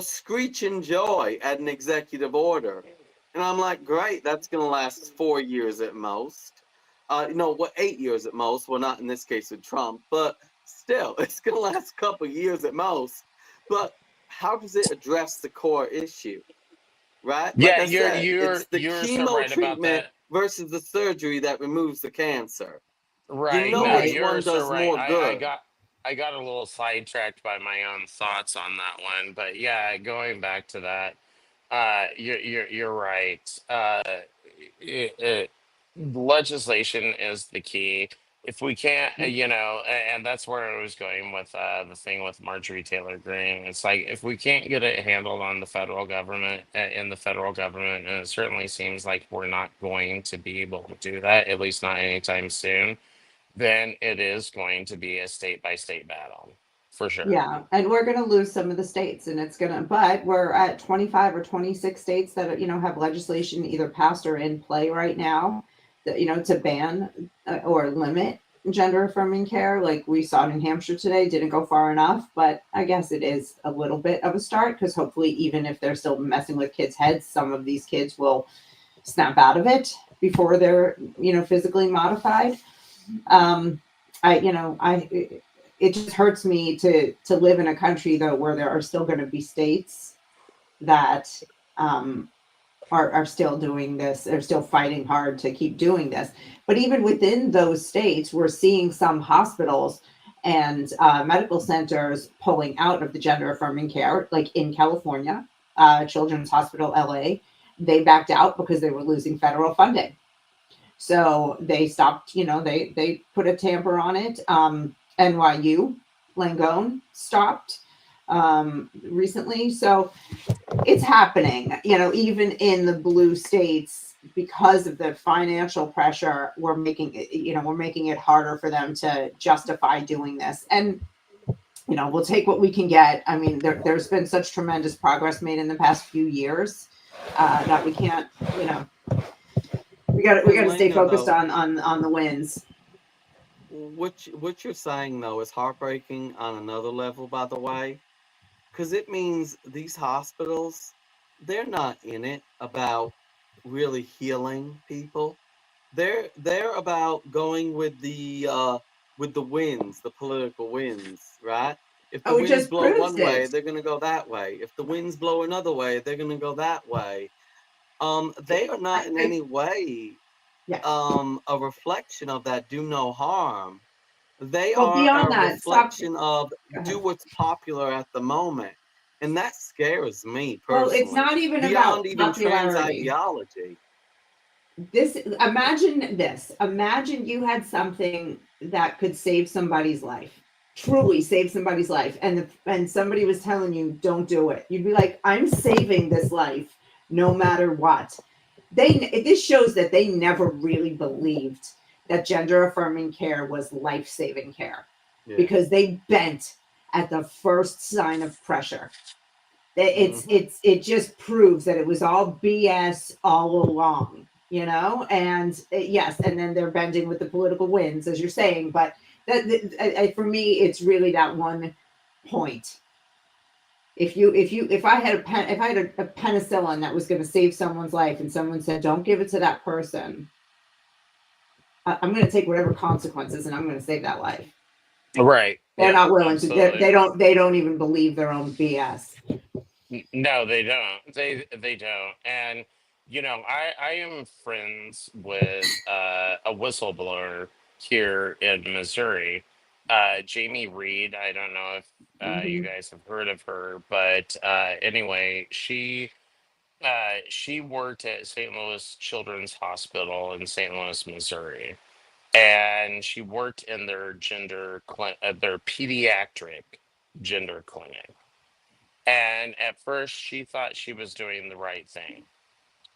screeching joy at an executive order, and I'm like, great, that's going to last 4 years at most. What, 8 years at most? Well, not in this case with Trump, but still, it's going to last a couple years at most. But how does it address the core issue? Right? Like Yeah, I you're said, you're it's the you're so chemo right about treatment that. versus the surgery that removes the cancer. You Right. know No, which Right. you're one so does right. more I good. got a little sidetracked by my own thoughts on that one, but yeah, going back to that, you're right. It, it, legislation is the key. If we can't, and that's where I was going with the thing with Marjorie Taylor Greene. It's like, if we can't get it handled on the federal government, in the federal government, and it certainly seems like we're not going to be able to do that, at least not anytime soon, then it is going to be a state by state battle for sure. Yeah, and we're going to lose some of the states, and it's going to, but we're at 25 or 26 states that, have legislation either passed or in play right now that, to ban or limit gender affirming care. Like we saw in New Hampshire today, didn't go far enough, but I guess it is a little bit of a start because hopefully, even if they're still messing with kids' heads, some of these kids will snap out of it before they're, physically modified. Um, it just hurts me to live in a country though where there are still going to be states that um, are still doing this. They're still fighting hard to keep doing this. But even within those states, we're seeing some hospitals and medical centers pulling out of the gender affirming care, like in California, Children's Hospital LA. They backed out because they were losing federal funding. So they stopped, they put a tamper on it. NYU, Langone stopped recently. So it's happening, even in the blue states because of the financial pressure. We're making it harder for them to justify doing this. And, we'll take what we can get. I mean, there's been such tremendous progress made in the past few years that we can't, we got to stay focused on the wins. What you're saying though is heartbreaking on another level, by the way, because it means these hospitals, they're not in it about really healing people. They're about going with the winds, the political winds, right? If the Oh, it winds just blow proves one way, it. they're gonna go that way. If the winds blow another way, they're gonna go that way. They are not in any way Yeah. a reflection of that do no harm. They Well, are beyond a that, stop. reflection of Go do ahead. what's popular at the moment. And that scares me Well, it's personally, not even beyond about even trans popularity. ideology. Imagine you had something that could save somebody's life, truly save somebody's life, and somebody was telling you don't do it. You'd be like, I'm saving this life no matter what. This shows that they never really believed that gender affirming care was life-saving care, Yeah. because they bent at the first sign of pressure. It just proves that it was all BS all along, and yes, and then they're bending with the political winds, as you're saying. But for me, it's really that one point. If I had a penicillin that was going to save someone's life, and someone said, "Don't give it to that person," I'm going to take whatever consequences, and I'm going to save that life. Right. They're Yep. not willing to. Absolutely. They don't even believe their own BS. No, they don't. They don't. And I am friends with a whistleblower here in Missouri, Jamie Reed. I don't know if you Mm-hmm. guys have heard of her, but anyway, she worked at St. Louis Children's Hospital in St. Louis, Missouri, and she worked in their pediatric gender clinic. And at first, she thought she was doing the right thing.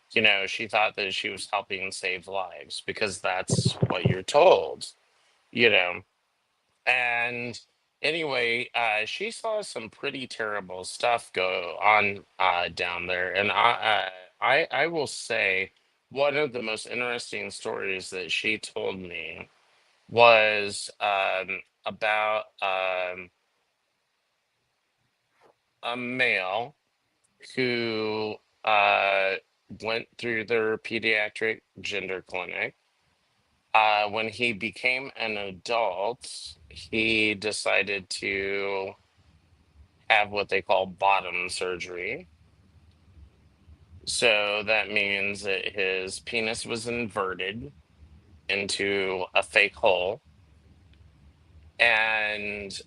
She thought that she was helping save lives because that's what you're told, you know. And anyway, she saw some pretty terrible stuff go on down there. And I will say, one of the most interesting stories that she told me was about a male who uh, went through their pediatric gender clinic. When he became an adult, he decided to have what they call bottom surgery. So that means that his penis was inverted into a fake hole. And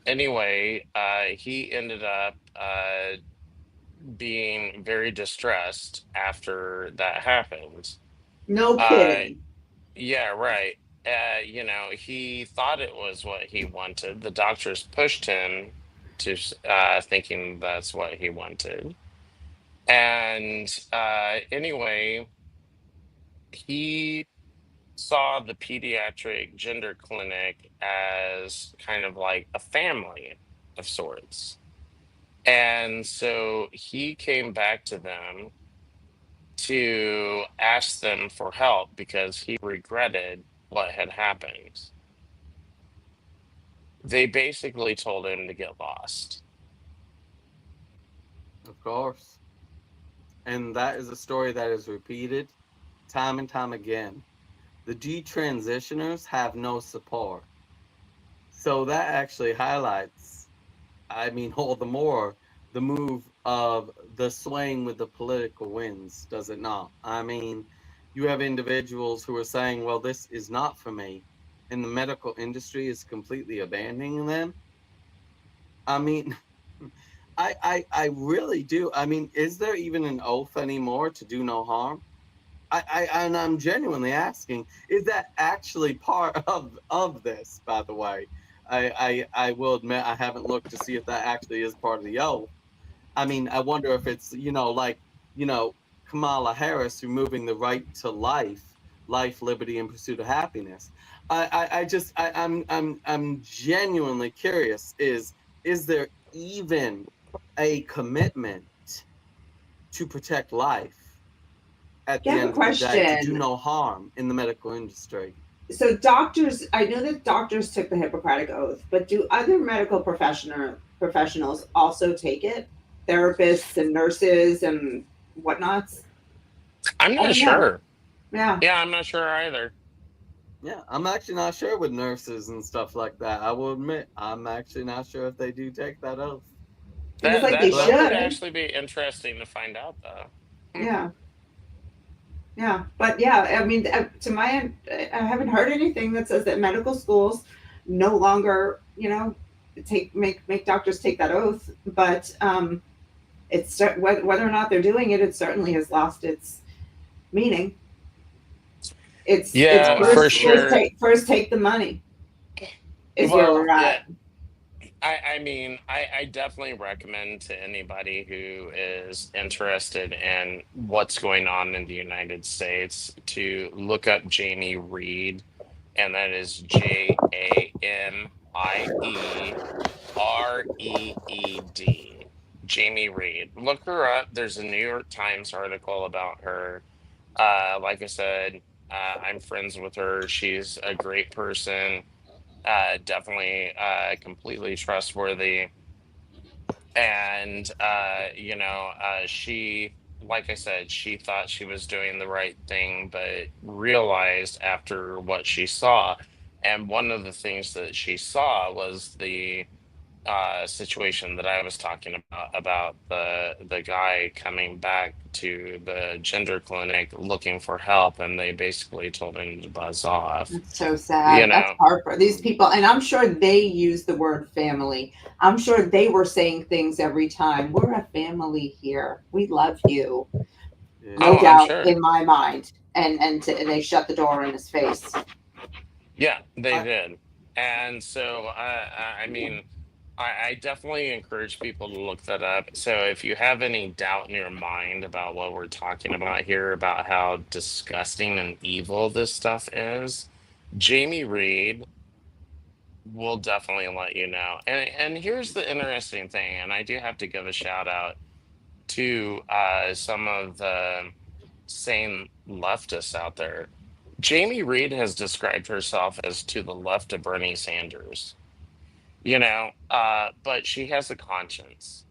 anyway, he ended up being very distressed after that happened. No Uh, kidding. yeah, right. He thought it was what he wanted. The doctors pushed him to thinking that's what he wanted. And anyway, he saw the pediatric gender clinic as kind of like a family of sorts. And so he came back to them to ask them for help because he regretted what had happened. They basically told him to get lost. Of course. And that is a story that is repeated time and time again. The detransitioners have no support. So that actually highlights, I mean, all the more the move of the swaying with the political winds, does it not? I mean, you have individuals who are saying, well, this is not for me, and the medical industry is completely abandoning them. I mean, I really do. I mean, is there even an oath anymore to do no harm? And I'm genuinely asking, is that actually part of this? By the way, I will admit I haven't looked to see if that actually is part of the oath. I mean, I wonder if it's like you know Kamala Harris removing the right to life, liberty, and pursuit of happiness. I'm genuinely curious. Is there even a commitment to protect life at Yeah, I the have a end of the day, to do question. no harm in the medical industry? So doctors, I know that doctors took the Hippocratic Oath, but do other medical professionals also take it? Therapists and nurses and whatnots? I'm I not don't know. sure. Yeah. Yeah, I'm not sure either. Yeah, I'm actually not sure with nurses and stuff like that. I will admit, I'm actually not sure if they do take that oath. Seems That like they that But that would should. actually be interesting to find out, though. Hmm. Yeah. Yeah. But yeah, I mean, to my end, I haven't heard anything that says that medical schools no longer, make doctors take that oath. But whether or not they're doing it, it certainly has lost its meaning. It's Yeah, oh, for absolutely. sure. first take the money is where we're Well, yeah, at. I mean, I definitely recommend to anybody who is interested in what's going on in the United States to look up Jamie Reed, and that is JamieReed. Jamie Reed. Look her up. There's a New York Times article about her. Like I said, I'm friends with her. She's a great person. Definitely completely trustworthy. And she, like I said, she thought she was doing the right thing, but realized after what she saw. And one of the things that she saw was the situation that I was talking about the guy coming back to the gender clinic looking for help, and they basically told him to buzz off. That's so You sad. That's know, heartbreaking. These people, and I'm sure they use the word family. I'm sure they were saying things every time. We're a family here. We love you. No oh, Yeah. I'm doubt sure. in my mind. And they shut the door in his face. Yeah, they I did. And so, I mean, I definitely encourage people to look that up. So if you have any doubt in your mind about what we're talking about here, about how disgusting and evil this stuff is, Jamie Reed will definitely let you know. And here's the interesting thing, and I do have to give a shout out to some of the sane leftists out there. Jamie Reed has described herself as to the left of Bernie Sanders, but she has a conscience,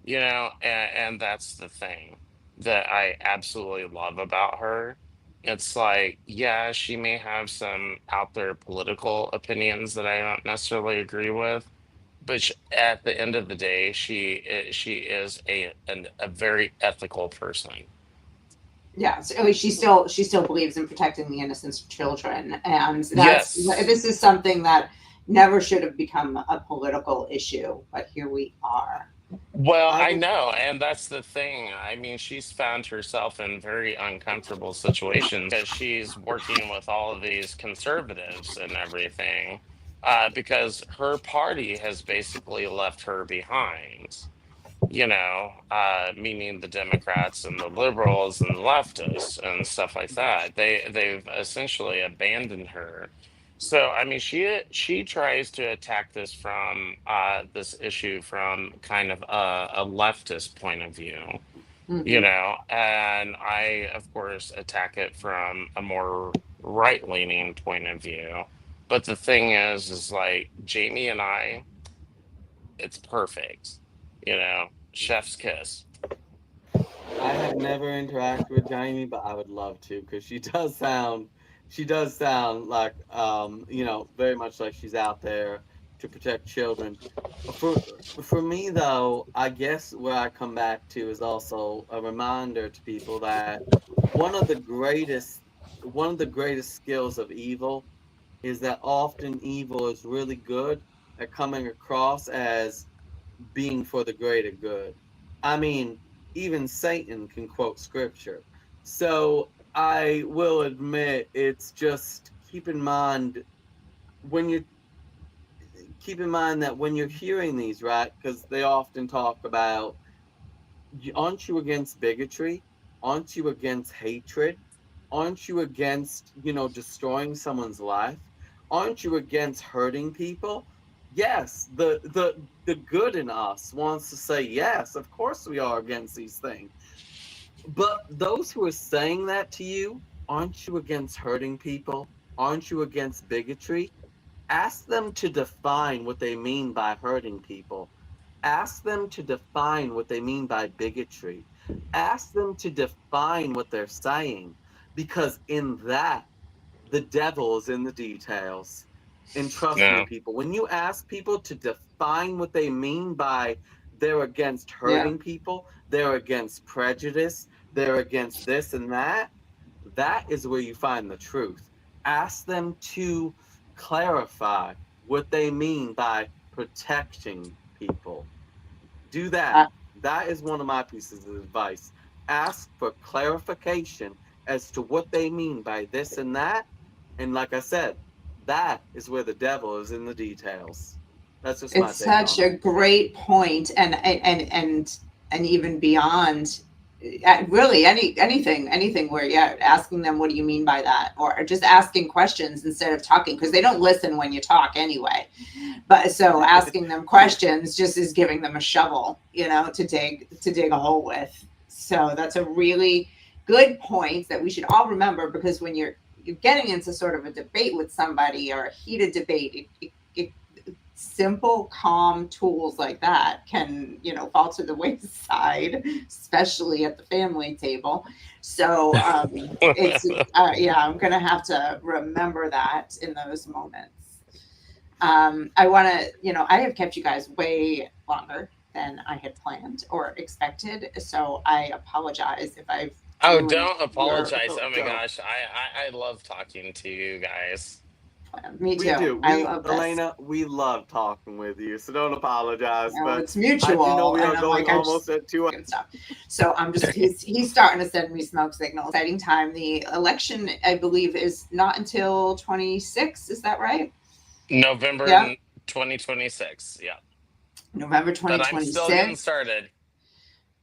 and that's the thing that I absolutely love about her. It's like, yeah, she may have some out there political opinions that I don't necessarily agree with, but at the end of the day, she is a very ethical person. Yeah, so, I mean, she still believes in protecting the innocence of children, and Yes. this is something that never should have become a political issue, but here we are. Well, I I would know, and that's the thing. I mean, she's found herself in very uncomfortable situations because she's working with all of these conservatives and everything, because her party has basically left her behind, meaning the Democrats and the liberals and the leftists and stuff like that. They've essentially abandoned her. So I mean, she tries to attack this issue from kind of a leftist point of view. you Hmm. know, and I, of course, attack it from a more right leaning point of view. But the thing is like Jamie and I, it's perfect, you know, chef's kiss. I have never interacted with Jamie, but I would love to because she does sound like, very much like she's out there to protect children. For for me though, I guess where I come back to is also a reminder to people that one of the greatest one of the greatest skills of evil is that often evil is really good at coming across as being for the greater good. I mean, even Satan can quote scripture. So I will admit it's just when you keep in mind that when you're hearing these, right? Because they often talk about, aren't you against bigotry? Aren't you against hatred? Aren't you against, destroying someone's life? Aren't you against hurting people? Yes, the good in us wants to say yes, of course we are against these things. But those who are saying that to you, aren't you against hurting people? Aren't you against bigotry? Ask them to define what they mean by hurting people. Ask them to define what they mean by bigotry. Ask them to define what they're saying, because in that, the devil is in the details. And trust me, No. people, when you ask people to define what they mean by they're against Yeah. hurting people, they're against prejudice, they're against this and that is where you find the truth. Ask them to clarify what they mean by protecting people. Do that. Uh, That is one of my pieces of advice. Ask for clarification as to what they mean by this and that. And like I said, that is where the devil is in the details. That's just my it's take such on it. a great point, and even beyond, really anything where, yeah, asking them, what do you mean by that, or just asking questions instead of talking, because they don't listen when you talk anyway. But so asking them True. questions just is giving them a shovel, to dig a hole with. So that's a really good point that we should all remember, because when you're getting into sort of a debate with somebody, or a heated debate, simple, calm tools like that can, fall to the wayside, especially at the family table. So it's yeah, I'm gonna have to remember that in those moments. I want to, I have kept you guys way longer than I had planned or expected, so I apologize if I've Oh, ruined don't your apologize. Oh, Oh my don't. gosh, I love talking to you guys. plan. Me We too. do. I We, love this. Elena, we love talking with you, so don't apologize. No, But it's I do know mutual, we are and I'm going like, I just almost at 2 hours. and stuff. So I'm just he's starting to send me smoke signals. Exciting time. The election, I believe, is not until 26. Is that right? November Yeah, 2026. Yeah. November But I'm still getting 2026. started.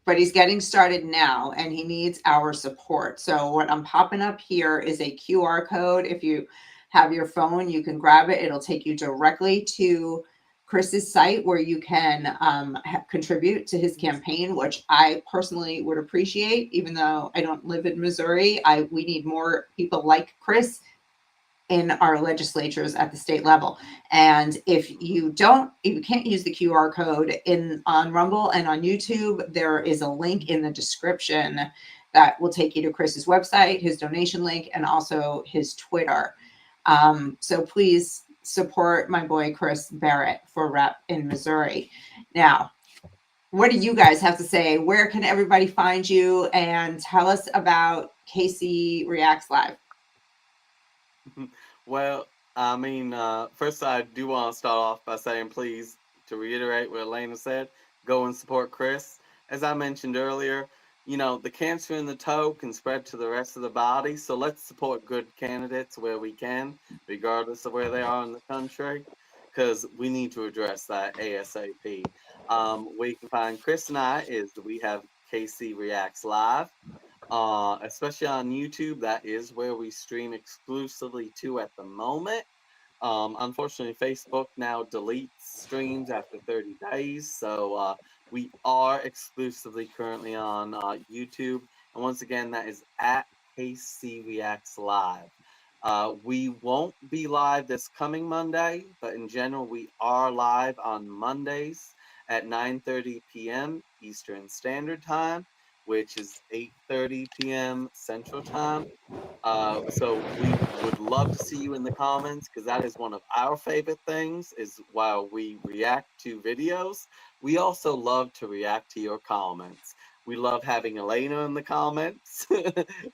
But he's getting started now, and he needs our support. So what I'm popping up here is a QR code. If you have your phone, you can grab it. It'll take you directly to Chris's site, where you can contribute to his campaign, which I personally would appreciate. Even though I don't live in Missouri, we need more people like Chris in our legislatures at the state level. And if you can't use the QR code on Rumble and on YouTube, there is a link in the description that will take you to Chris's website, his donation link, and also his Twitter. So please support my boy Chris Barrett for rep in Missouri. Now, what do you guys have to say? Where can everybody find you? And tell us about KC Reacts Live. Well, I mean, first I do want to start off by saying, please, to reiterate what Elena said, go and support Chris. As I mentioned earlier, the cancer in the toe can spread to the rest of the body, so let's support good candidates where we can, regardless of where they are in the country, because we need to address that ASAP. Where you can find Chris and I is we have KC Reacts Live. Especially on YouTube. That is where we stream exclusively to at the moment. Unfortunately, Facebook now deletes streams after 30 days, so We are exclusively currently on YouTube. And once again, that is at KC Reacts Live. We won't be live this coming Monday, but in general, we are live on Mondays at 9:30 p.m. Eastern Standard Time, which is 8:30 p.m. Central Time. So we would love to see you in the comments, because that is one of our favorite things, is while we react to videos, we also love to react to your comments. We love having Elena in the comments,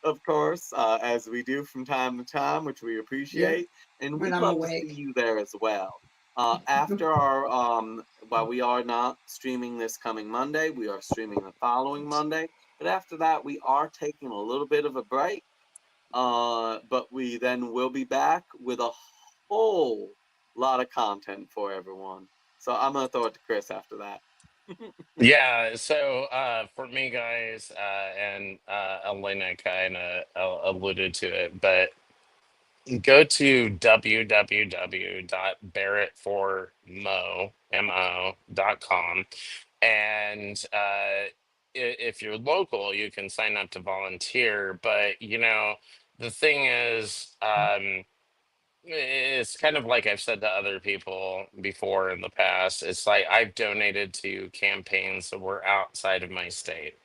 of course, as we do from time to time, which we Yep. appreciate. And When we'd I'm love to see awake. you there as well. After our, while we are not streaming this coming Monday, we are streaming the following Monday. But after that, we are taking a little bit of a break. But we then will be back with a whole lot of content for everyone. So I'm gonna throw it to Chris after that. Yeah, so for me, guys, and Elena kind of alluded to it, but go to www.barrett4mo.com, and if you're local, you can sign up to volunteer. But the thing is, it's kind of like I've said to other people before in the past. It's like I've donated to campaigns that were outside of my state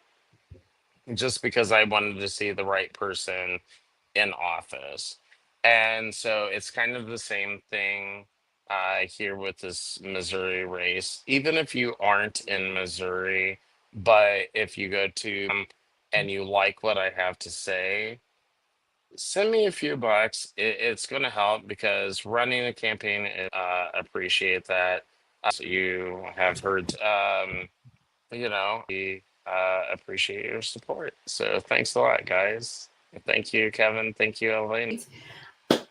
just because I wanted to see the right person in office. And so it's kind of the same thing here with this Missouri race. Even if you aren't in Missouri, but if you go to and you like what I have to say, send me a few bucks. It's going to help because running a campaign, appreciate that. So you have heard, we appreciate your support. So thanks a lot, guys. Thank you, Kevin. Thank you, Elaine.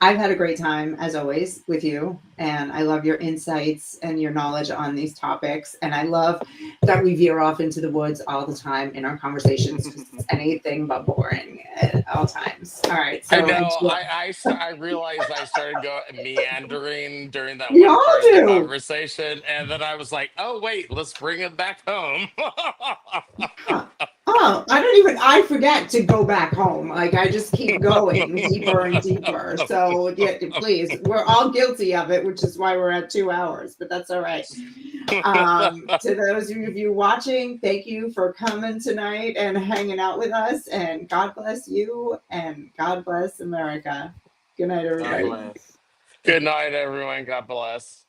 I've had a great time as always with you, and I love your insights and your knowledge on these topics. And I love that we veer off into the woods all the time in our conversations, because it's anything but boring at all times. All right, I so know. I realized I started going meandering during that we one all part of the do. conversation, and then I was like, "Oh wait, let's bring it back home." Huh. Oh, I forget to go back home. Like I just keep going deeper and deeper. So yeah, please, we're all guilty of it, which is why we're at 2 hours, but that's all right. To those of you watching, thank you for coming tonight and hanging out with us, and God bless you and God bless America. Good night, God everybody. bless. Good night, everyone. God bless.